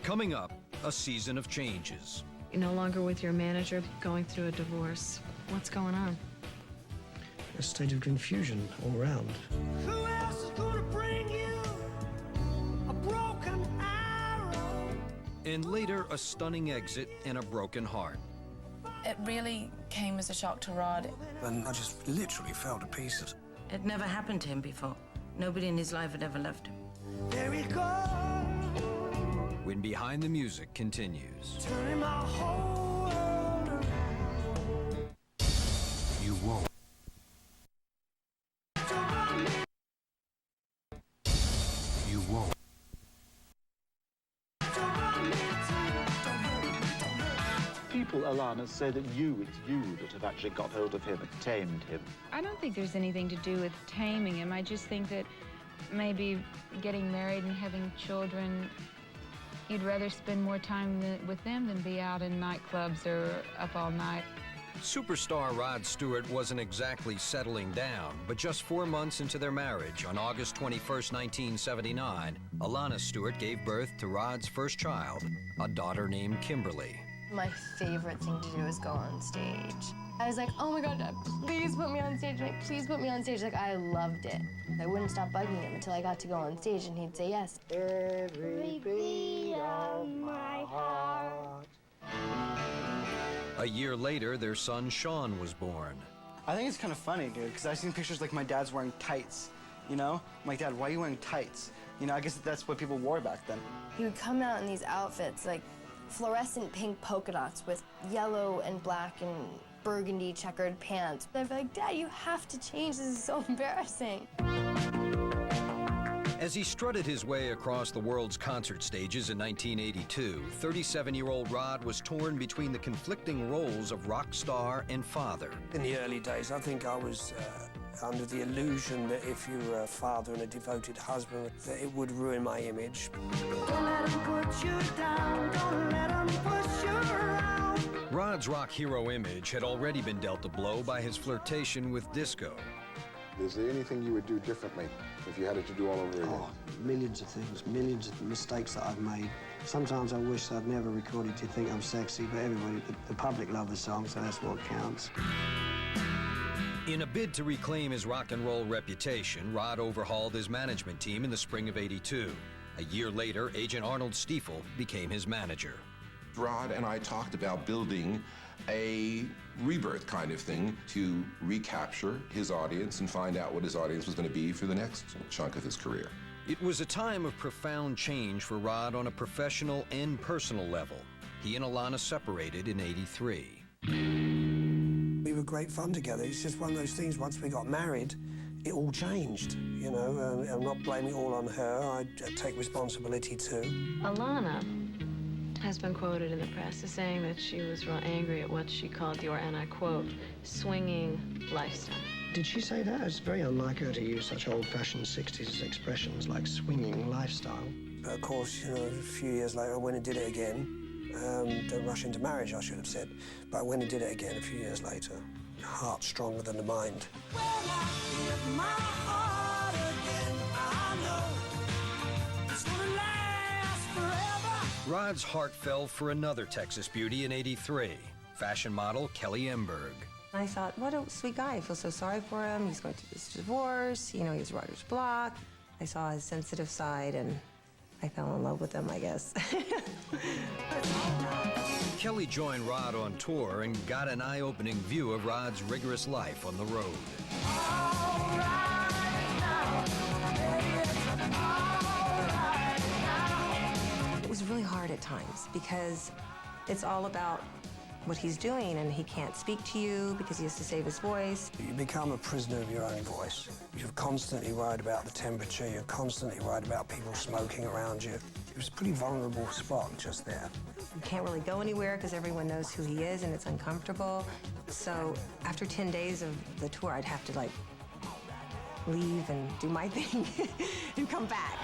Coming up, a season of changes. You're no longer with your manager, going through a divorce. What's going on? A state of confusion all around. Who else is gonna bring you a broken arrow? And later, a stunning exit and a broken heart. It really came as a shock to Rod. And I just literally fell to pieces. It never happened to him before. Nobody in his life had ever left him. There he goes, When Behind the Music continues. turning my whole world around. You won't. You won't. People, Alana, say that it's you that have actually got hold of him and tamed him. I don't think there's anything to do with taming him. I just think that maybe getting married and having children, you'd rather spend more time with them than be out in nightclubs or up all night. Superstar Rod Stewart wasn't exactly settling down, but just 4 months into their marriage, on August 21st, 1979, Alana Stewart gave birth to Rod's first child, a daughter named Kimberly. My favorite thing to do is go on stage. I was like, oh my God, Dad, please put me on stage. Like, please put me on stage. Like, I loved it. I wouldn't stop bugging him until I got to go on stage, and he'd say yes. Every beat of my heart. A year later, their son Sean was born. I think it's kind of funny, dude, because I've seen pictures like my dad's wearing tights, you know? I'm like, Dad, why are you wearing tights? You know, I guess that's what people wore back then. He would come out in these outfits, like fluorescent pink polka dots with yellow and black and burgundy checkered pants. I'd be like, Dad, you have to change. This is so embarrassing. As he strutted his way across the world's concert stages in 1982, 37-year-old Rod was torn between the conflicting roles of rock star and father. In the early days, I think I was under the illusion that if you were a father and a devoted husband, that it would ruin my image. Don't let them put you down, don't let them push you around. Rod's rock hero image had already been dealt a blow by his flirtation with disco. Is there anything you would do differently if you had it to do all over again? Oh, millions of things, millions of mistakes that I've made. Sometimes I wish I'd never recorded You Think I'm Sexy, but everybody, the public love the song, so that's what counts. In a bid to reclaim his rock and roll reputation, Rod overhauled his management team in the spring of '82. A year later, agent Arnold Stiefel became his manager. Rod and I talked about building a rebirth kind of thing to recapture his audience and find out what his audience was going to be for the next chunk of his career. It was a time of profound change for Rod on a professional and personal level. He and Alana separated in '83. We were great fun together. It's just one of those things, once we got married, it all changed, you know. I'm not blaming it all on her. I take responsibility too. Alana has been quoted in the press as saying that she was real angry at what she called your, and I quote, swinging lifestyle. Did she say that? It's very unlike her to use such old-fashioned 60s expressions like swinging lifestyle. But of course, you know, a few years later, I went and did it again. Don't rush into marriage, I should have said. But I went and did it again a few years later. Heart stronger than the mind. Well, I give my heart again, I know it's gonna last forever. Rod's heart fell for another Texas beauty in '83, fashion model Kelly Emberg. I thought, what a sweet guy. I feel so sorry for him. He's going through this divorce. You know, he has writer's block. I saw his sensitive side, and I fell in love with him, I guess. Kelly joined Rod on tour and got an eye-opening view of Rod's rigorous life on the road. It was really hard at times because it's all about what he's doing, and he can't speak to you because he has to save his voice. You become a prisoner of your own voice. You're constantly worried about the temperature. You're constantly worried about people smoking around you. It was a pretty vulnerable spot just there. You can't really go anywhere because everyone knows who he is, and it's uncomfortable. So after 10 days of the tour, I'd have to, like, leave and do my thing and come back.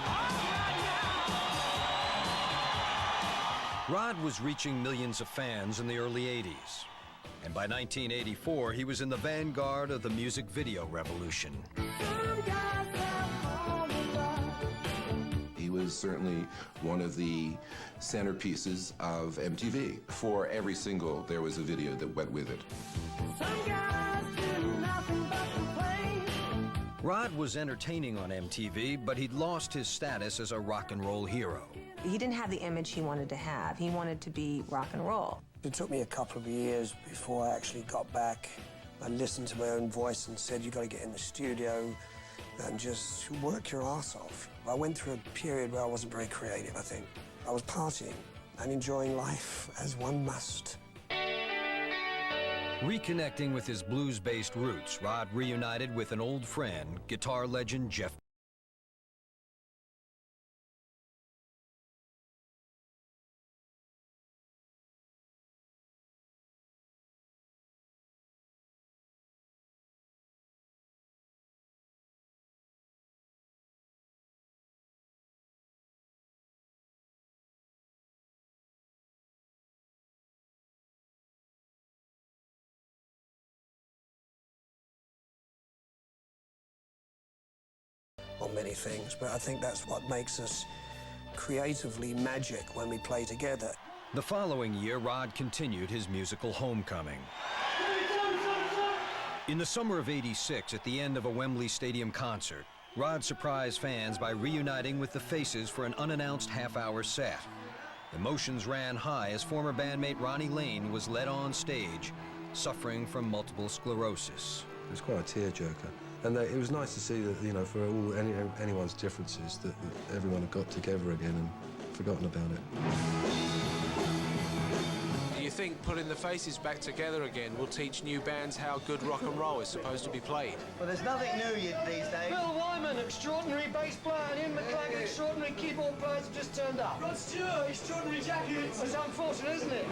Rod was reaching millions of fans in the early '80s. And by 1984, he was in the vanguard of the music video revolution. He was certainly one of the centerpieces of MTV. For every single, there was a video that went with it. Rod was entertaining on MTV, but he'd lost his status as a rock and roll hero. He didn't have the image he wanted to have. He wanted to be rock and roll. It took me a couple of years before I actually got back. I listened to my own voice and said, you got to get in the studio and just work your ass off. I went through a period where I wasn't very creative, I think. I was partying and enjoying life as one must. Reconnecting with his blues-based roots, Rod reunited with an old friend, guitar legend Jeff. On many things, but I think that's what makes us creatively magic when we play together. The following year, Rod continued his musical homecoming. In the summer of '86, at the end of a Wembley Stadium concert, Rod surprised fans by reuniting with the Faces for an unannounced half-hour set. Emotions ran high as former bandmate Ronnie Lane was led on stage, suffering from multiple sclerosis. It was quite a tearjerker. And it was nice to see that, you know, for anyone's differences, that everyone had got together again and forgotten about it. Do you think putting the Faces back together again will teach new bands how good rock and roll is supposed to be played? Well, there's nothing new these days. Bill Wyman, extraordinary bass player, and Ian McClellan, extraordinary keyboard players have just turned up. Rod Stewart, extraordinary jackets. It's unfortunate, isn't it?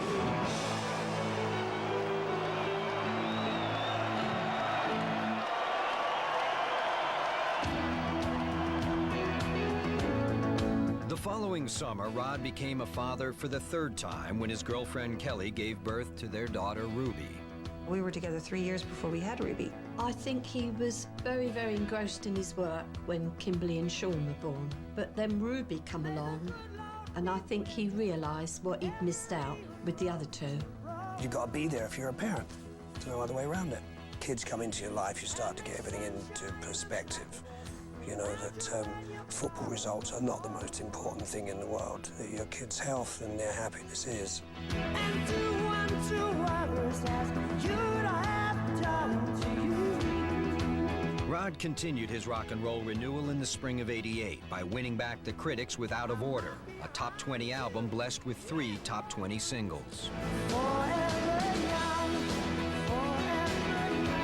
The following summer, Rod became a father for the third time when his girlfriend Kelly gave birth to their daughter Ruby. We were together 3 years before we had Ruby. I think he was very, very engrossed in his work when Kimberly and Sean were born. But then Ruby come along, and I think he realised what he'd missed out with the other two. You've got to be there if you're a parent. There's no other way around it. Kids come into your life, you start to get everything into perspective. You know that football results are not the most important thing in the world. That your kids' health and their happiness is. And do unto others as you'd have done to you. Rod continued his rock and roll renewal in the spring of '88 by winning back the critics with Out of Order, a top 20 album blessed with 3 top 20 singles. Forever young, forever young,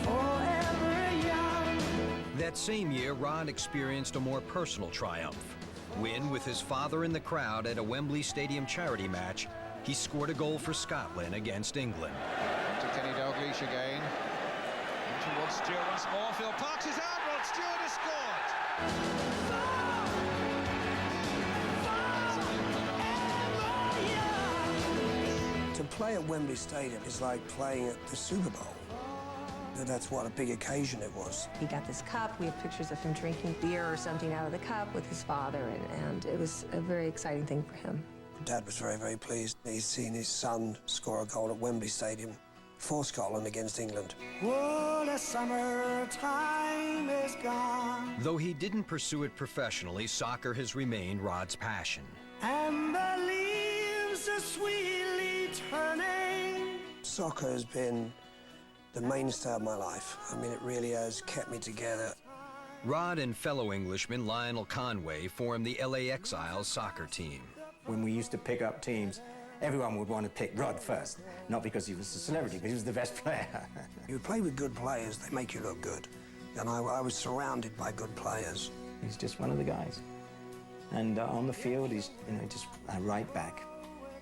forever young. That same year, Rod experienced a more personal triumph. When, with his father in the crowd at a Wembley Stadium charity match, he scored a goal for Scotland against England. To Kenny Dalglish again. Into Rod Stewart once more. Phil Parks is out. Rod Stewart has scored. To play at Wembley Stadium is like playing at the Super Bowl. That's what a big occasion it was. He got this cup. We have pictures of him drinking beer or something out of the cup with his father, and it was a very exciting thing for him. Dad was very, very pleased. He's seen his son score a goal at Wembley Stadium for Scotland against England. Oh, the summertime is gone, Though he didn't pursue it professionally, soccer has remained Rod's passion. and the leaves are sweetly turning. Soccer has been the mainstay of my life. I mean, it really has kept me together. Rod and fellow Englishman Lionel Conway formed the LA Exiles soccer team. When we used to pick up teams, everyone would want to pick Rod first, not because he was a celebrity, but he was the best player. You play with good players, they make you look good. And I was surrounded by good players. He's just one of the guys. And on the field, he's just a right back.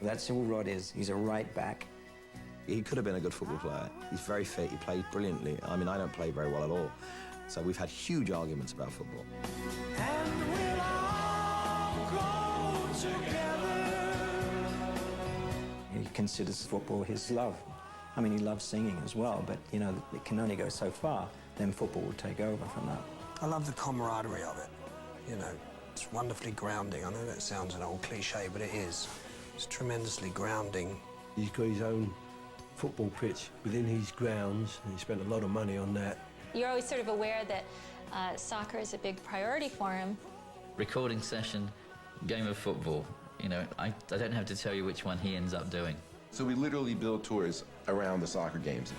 That's who Rod is. He's a right back. He could have been a good football player. He's very fit, he plays brilliantly. I mean, I don't play very well at all. So we've had huge arguments about football. And we'll all grow together. He considers football his love. I mean, he loves singing as well, but, you know, it can only go so far. Then football will take over from that. I love the camaraderie of it. You know, it's wonderfully grounding. I know that sounds an old cliche, but it is. It's tremendously grounding. He's got his own football pitch within his grounds, and he spent a lot of money on that. You're always sort of aware that soccer is a big priority for him. Recording session, game of football. You know, I don't have to tell you which one he ends up doing. So we literally build tours around the soccer games.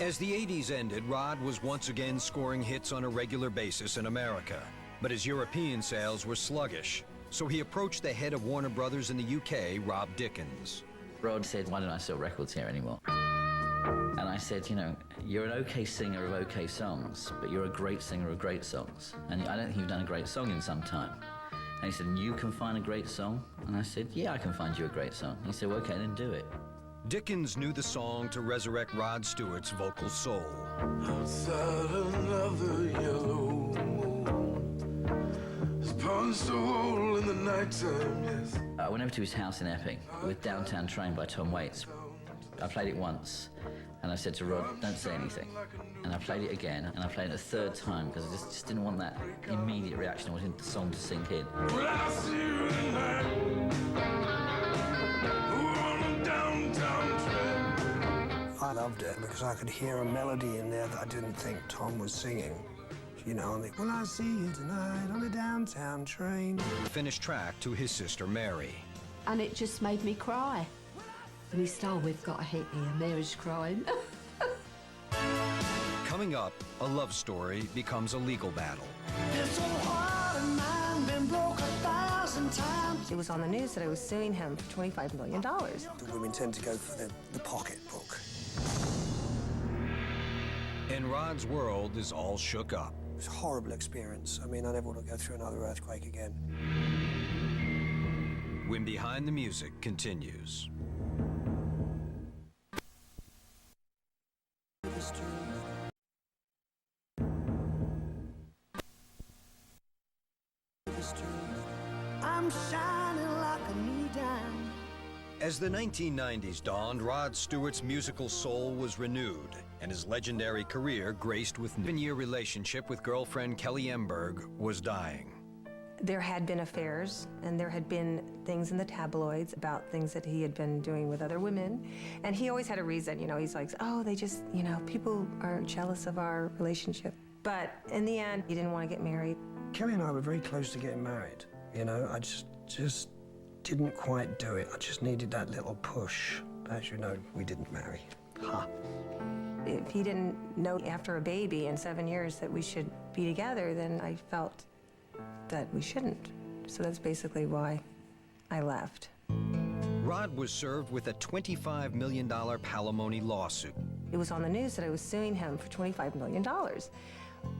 As the '80s ended, Rod was once again scoring hits on a regular basis in America. But his European sales were sluggish, so he approached the head of Warner Brothers in the UK, Rob Dickens. Rod said, "Why don't I sell records here anymore?" And I said, you know, you're an okay singer of okay songs, but you're a great singer of great songs. And I don't think you've done a great song in some time. And he said, "And you can find a great song?" And I said, "Yeah, I can find you a great song." He said, "Well, okay, then do it." Dickens knew the song to resurrect Rod Stewart's vocal soul. Outside another yellow moon has punched a hole in the nighttime, yes. I went over to his house in Epping with Downtown Train by Tom Waits. I played it once, and I said to Rod, "Don't say anything." And I played it again, and I played it a third time, because I just didn't want that immediate reaction. I wanted the song to sink in. Well, I see you tonight on a downtown train. I loved it because I could hear a melody in there that I didn't think Tom was singing. You know, and well, I see you tonight on a downtown train. Finished track to his sister Mary. And it just made me cry. And he said, "Oh, we've got a hit here, Mary's crying." Coming up, a love story becomes a legal battle. This old heart of mine been broke 1,000 times. It was on the news that I was suing him for $25 million. The women tend to go for the pocketbook. And Rod's world is all shook up. It was a horrible experience. I mean, I never want to go through another earthquake again. When Behind the Music continues. street. I'm shining like a new dime. As the 1990s dawned, Rod Stewart's musical soul was renewed, and his legendary career, graced with a 7-year relationship with girlfriend Kelly Emberg, was dying. There had been affairs, and there had been things in the tabloids about things that he had been doing with other women. And he always had a reason, you know, he's like, oh, they just, you know, people are jealous of our relationship. But in the end, he didn't want to get married. Kelly and I were very close to getting married. You know, I just didn't quite do it. I just needed that little push. As you know, we didn't marry. Ha. If he didn't know after a baby in 7 years that we should be together, then I felt that we shouldn't. So that's basically why I left. Rod was served with a $25 million palimony lawsuit. It was on the news that I was suing him for $25 million.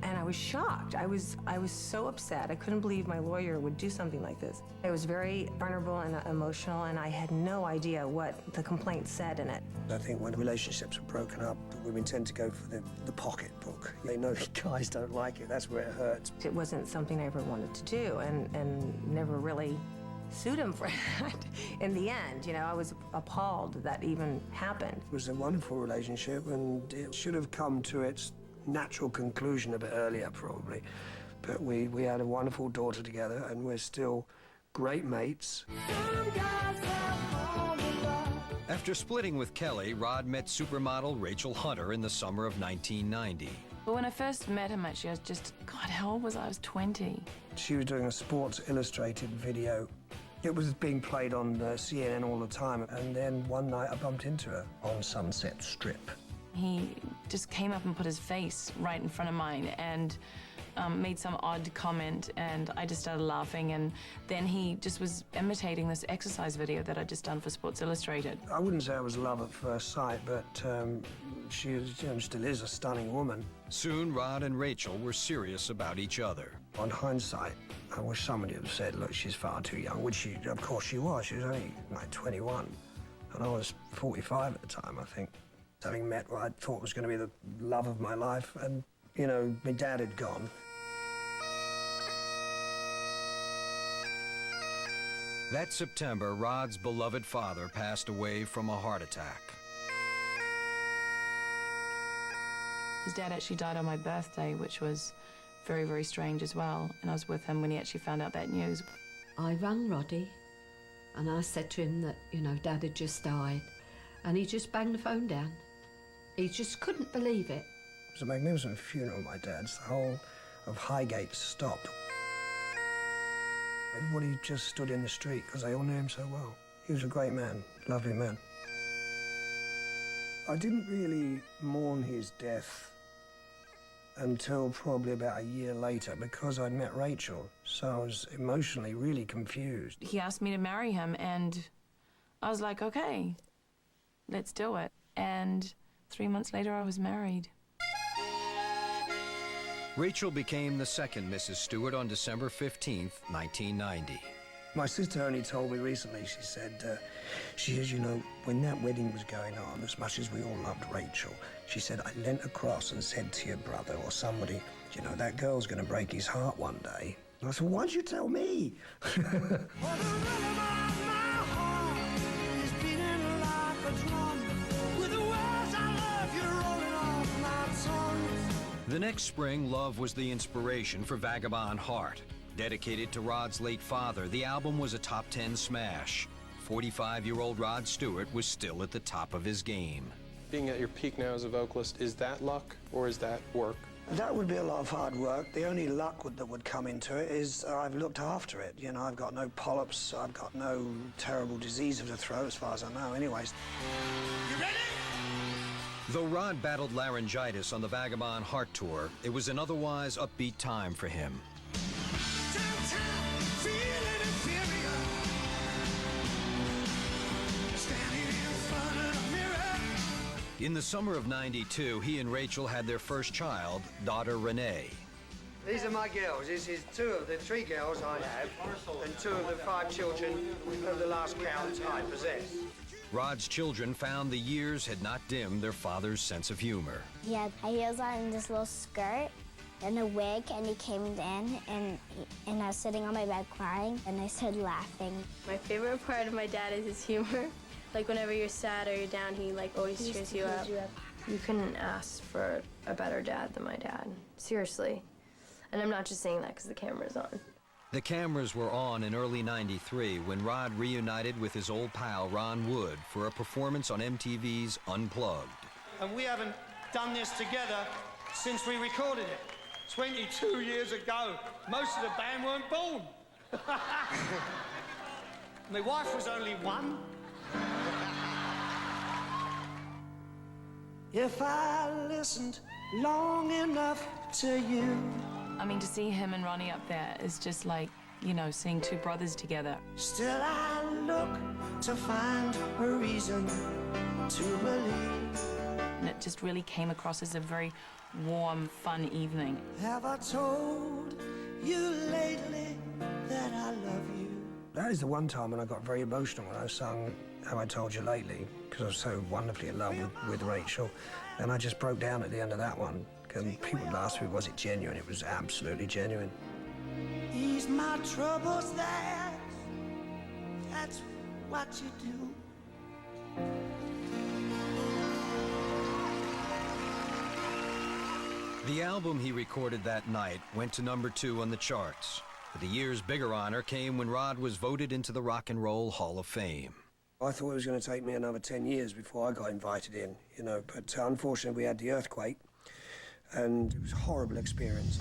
And I was shocked. I was so upset. I couldn't believe my lawyer would do something like this. It was very vulnerable and emotional, and I had no idea what the complaint said in it. I think when relationships are broken up, women tend to go for the pocketbook. They know guys don't like it. That's where it hurts. It wasn't something I ever wanted to do, and never really sued him for that. In the end, you know, I was appalled that even happened. It was a wonderful relationship, and it should have come to its natural conclusion a bit earlier, probably. But we had a wonderful daughter together, and we're still great mates. After splitting with Kelly, Rod met supermodel Rachel Hunter in the summer of 1990. But when I first met him, actually, I was just, God, how old was I? I was 20. She was doing a Sports Illustrated video. It was being played on CNN all the time, and then one night I bumped into her on Sunset Strip. He just came up and put his face right in front of mine and made some odd comment, and I just started laughing, and then he just was imitating this exercise video that I'd just done for Sports Illustrated. I wouldn't say it was love at first sight, but she is, you know, still is a stunning woman. Soon, Rod and Rachel were serious about each other. On hindsight, I wish somebody had said, look, she's far too young, which she, of course she was. She was only like 21, and I was 45 at the time, I think. Having met what I thought was going to be the love of my life, and, you know, my dad had gone. That September, Rod's beloved father passed away from a heart attack. His dad actually died on my birthday, which was very, very strange as well, and I was with him when he actually found out that news. I rang Roddy, and I said to him that, you know, Dad had just died, and he just banged the phone down. He just couldn't believe it. It was a magnificent funeral, my dad's. The whole of Highgate stopped. Everybody just stood in the street because they all knew him so well. He was a great man, lovely man. I didn't really mourn his death until probably about a year later because I'd met Rachel, so I was emotionally really confused. He asked me to marry him, and I was like, okay, let's do it. And 3 months later, I was married. Rachel became the second Mrs. Stewart on December 15th, 1990. My sister only told me recently, she said, you know, when that wedding was going on, as much as we all loved Rachel, she said, I leant across and said to your brother or somebody, you know, that girl's going to break his heart one day. And I said, why'd you tell me? The next spring, Love was the inspiration for Vagabond Heart. Dedicated to Rod's late father, the album was a top 10 smash. 45-year-old Rod Stewart was still at the top of his game. Being at your peak now as a vocalist, is that luck or is that work? That would be a lot of hard work. The only luck that would come into it is I've looked after it. You know, I've got no polyps, I've got no terrible disease of the throat, as far as I know, anyways. You ready? Though Rod battled laryngitis on the Vagabond Heart Tour, it was an otherwise upbeat time for him. In the summer of '92, he and Rachel had their first child, daughter Renee. These are my girls. This is 2 of the 3 girls I have, and 2 of the 5 children of the last count I possess. Rod's children found the years had not dimmed their father's sense of humor. He had high heels on and this little skirt, in a wig, and he came in, and I was sitting on my bed crying, and I started laughing. My favorite part of my dad is his humor. Like, whenever you're sad or you're down, he, like, always cheers you up. You couldn't ask for a better dad than my dad. Seriously. And I'm not just saying that because the camera's on. The cameras were on in early '93 when Rod reunited with his old pal Ron Wood for a performance on MTV's Unplugged. And we haven't done this together since we recorded it 22 years ago. Most of the band weren't born. My wife was only one. If I listened long enough to you. I mean, to see him and Ronnie up there is just like, you know, seeing two brothers together. Still I look to find a reason to believe. And it just really came across as a very warm, fun evening. Have I told you lately that I love you? That is the one time when I got very emotional when I sung Have I Told You Lately, because I was so wonderfully in love with Rachel. And I just broke down at the end of that one. And people would ask me, was it genuine? It was absolutely genuine. Ease my troubles, that's what you do. The album he recorded that night went to #2 on the charts. But the year's bigger honor came when Rod was voted into the Rock and Roll Hall of Fame. I thought it was going to take me another 10 years before I got invited in, you know, but unfortunately we had the earthquake, and it was a horrible experience.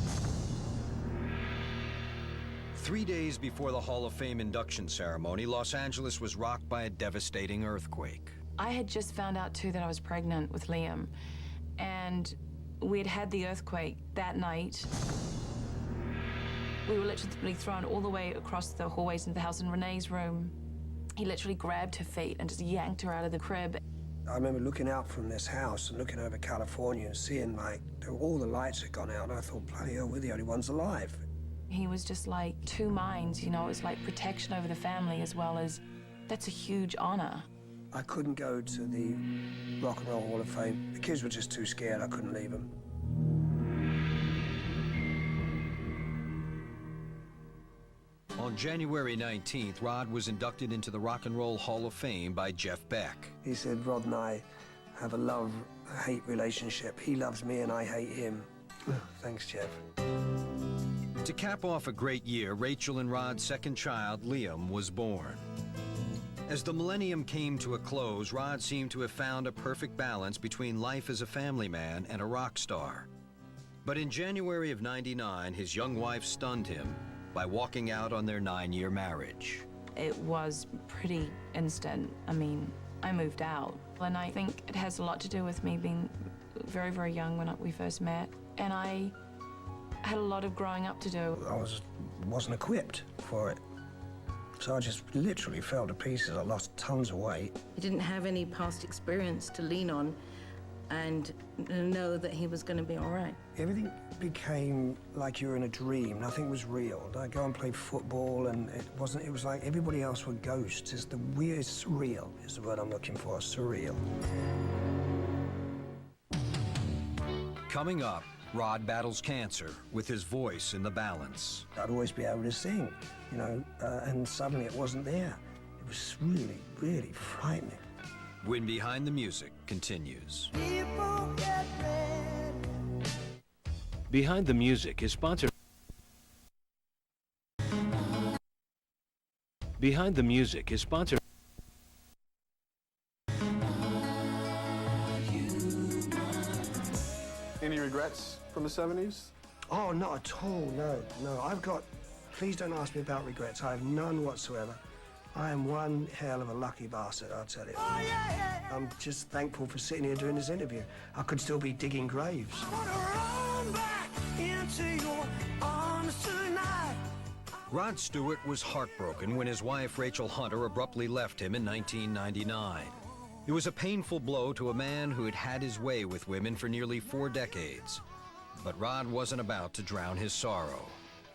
3 days before the Hall of Fame induction ceremony, Los Angeles was rocked by a devastating earthquake. I had just found out, too, that I was pregnant with Liam. And we had had the earthquake that night. We were literally thrown all the way across the hallways into the house. In Renee's room, he literally grabbed her feet and just yanked her out of the crib. I remember looking out from this house and looking over California and seeing, like, all the lights had gone out. And I thought, bloody hell, we're the only ones alive. He was just like two minds, you know. It was like protection over the family as well as, that's a huge honor. I couldn't go to the Rock and Roll Hall of Fame. The kids were just too scared. I couldn't leave them. On January 19th, Rod was inducted into the Rock and Roll Hall of Fame by Jeff Beck. He said, Rod and I have a love-hate relationship. He loves me and I hate him. Thanks, Jeff. To cap off a great year, Rachel and Rod's second child, Liam, was born. As the millennium came to a close, Rod seemed to have found a perfect balance between life as a family man and a rock star. But in January of '99, his young wife stunned him by walking out on their 9-year marriage. It was pretty instant. I mean, I moved out. And I think it has a lot to do with me being very, very young when we first met. And I had a lot of growing up to do. I wasn't equipped for it. So I just literally fell to pieces. I lost tons of weight. He didn't have any past experience to lean on and know that he was going to be all right. Everything became like you were in a dream. Nothing was real. I'd go and play football, and it was like everybody else were ghosts. It's the weird, surreal is the word I'm looking for, surreal. Coming up, Rod battles cancer with his voice in the balance. I'd always be able to sing, you know, and suddenly it wasn't there. It was really, really frightening. When Behind the Music continues. Behind the Music is sponsored. Behind the Music is sponsored. Any regrets from the 70s? Oh, not at all, no. I've got, please don't ask me about regrets. I have none whatsoever. I am one hell of a lucky bastard, I'll tell you. I'm just thankful for sitting here doing this interview. I could still be digging graves. Rod Stewart was heartbroken when his wife, Rachel Hunter, abruptly left him in 1999. It was a painful blow to a man who had had his way with women for nearly 4 decades. But Rod wasn't about to drown his sorrow.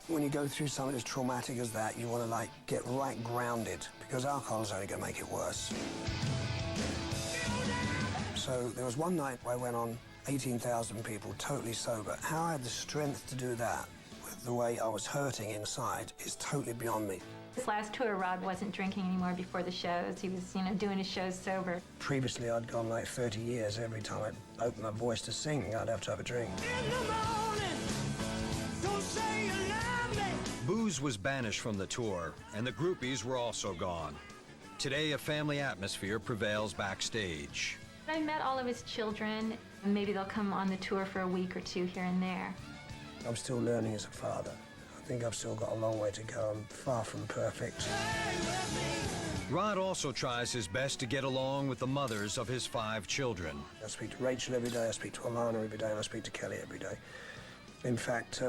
When you go through something as traumatic as that, you want to, like, get right grounded, because alcohol's only going to make it worse. So there was one night I went on 18,000 people, totally sober. How I had the strength to do that with the way I was hurting inside is totally beyond me. This last tour, Rod wasn't drinking anymore before the shows. He was, doing his shows sober. Previously, I'd gone like 30 years. Every time I'd open my voice to sing, I'd have to have a drink. Booze was banished from the tour, and the groupies were also gone. Today, a family atmosphere prevails backstage. I met all of his children, and maybe they'll come on the tour for a week or two here and there. I'm still learning as a father. I think I've still got a long way to go. I'm far from perfect. Rod also tries his best to get along with the mothers of his 5 children. I speak to Rachel every day, I speak to Alana every day, and I speak to Kelly every day. In fact,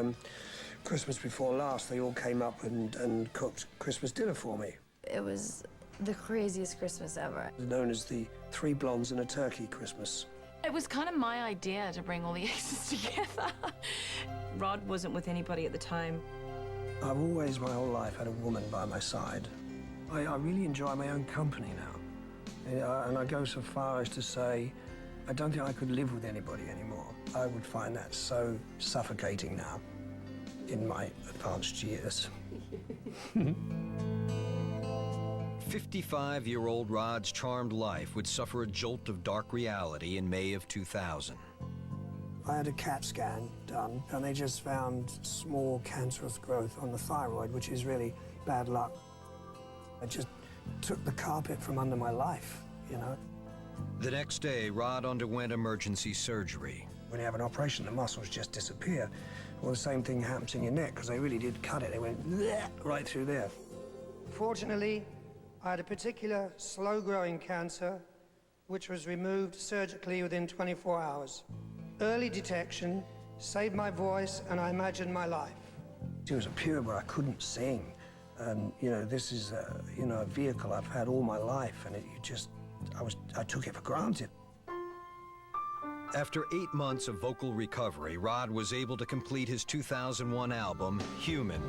Christmas before last, they all came up and cooked Christmas dinner for me. It was the craziest Christmas ever. It's known as the 3 blondes and a turkey Christmas. It was kind of my idea to bring all the exes together. Rod wasn't with anybody at the time. I've always, my whole life, had a woman by my side. I really enjoy my own company now. And I go so far as to say, I don't think I could live with anybody anymore. I would find that so suffocating now, in my advanced years. 55-year-old Rod's charmed life would suffer a jolt of dark reality in May of 2000. I had a CAT scan done, and they just found small cancerous growth on the thyroid, which is really bad luck. I just took the carpet from under my life, The next day, Rod underwent emergency surgery. When you have an operation, the muscles just disappear. Well, the same thing happens in your neck, because they really did cut it. They went right through there. Fortunately, I had a particular slow-growing cancer, which was removed surgically within 24 hours. Early detection saved my voice, and I imagined my life. It was a period where I couldn't sing. And, this is a vehicle I've had all my life, and I took it for granted. After 8 months of vocal recovery, Rod was able to complete his 2001 album, Human.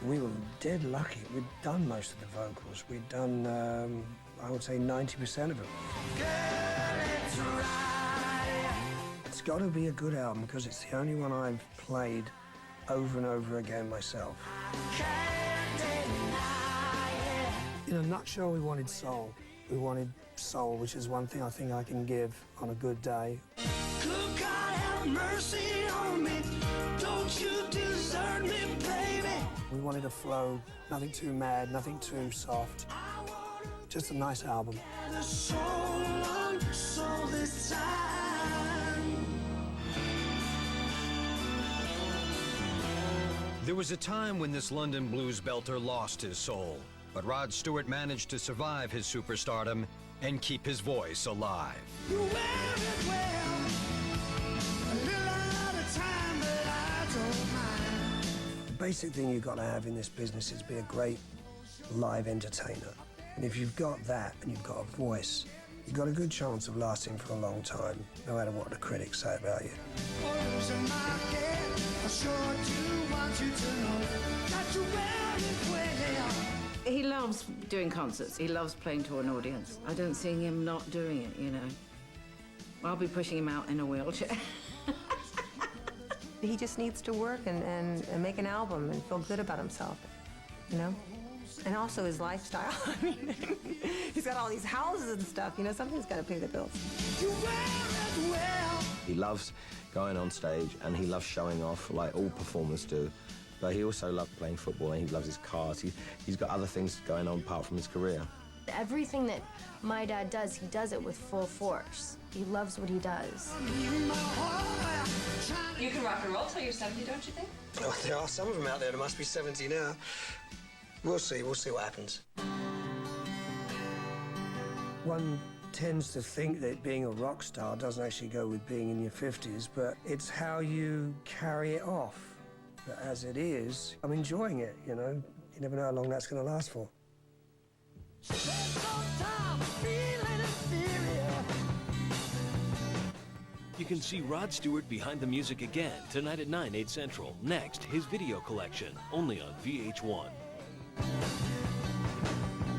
We were dead lucky. We'd done most of the vocals. We'd done, I would say, 90% of them. It's got to be a good album because it's the only one I've played over and over again myself. In a nutshell, we wanted soul. We wanted soul, which is one thing I think I can give on a good day. Could God have mercy on me? Don't you desert me, baby? We wanted a flow, nothing too mad, nothing too soft. Just a nice album. Soul on soul this time. There was a time when this London blues belter lost his soul, but Rod Stewart managed to survive his superstardom and keep his voice alive. You wear it well, a little out of time, but I don't mind. The basic thing you've got to have in this business is be a great live entertainer. And if you've got that and you've got a voice, you've got a good chance of lasting for a long time, no matter what the critics say about you. He loves doing concerts. He loves playing to an audience. I don't see him not doing it, I'll be pushing him out in a wheelchair. He just needs to work and make an album and feel good about himself, And also his lifestyle. I mean, he's got all these houses and stuff, something's got to pay the bills. He loves going on stage and he loves showing off like all performers do. But he also loves playing football and he loves his cars. He's got other things going on apart from his career. Everything that my dad does, he does it with full force. He loves what he does. You can rock and roll till you're 70, don't you think? Oh, there are some of them out there that must be 70 now. We'll see what happens. One tends to think that being a rock star doesn't actually go with being in your 50s, but it's how you carry it off. But as it is, I'm enjoying it, You never know how long that's going to last for. You can see Rod Stewart behind the music again tonight at 9, 8 Central. Next, his video collection, only on VH1.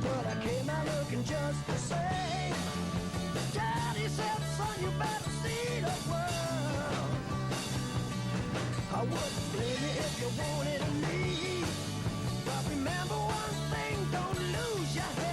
But I came out looking just the same. said, son, you better see the world. I wouldn't blame you if you wanted to leave. But remember one thing, don't lose your head.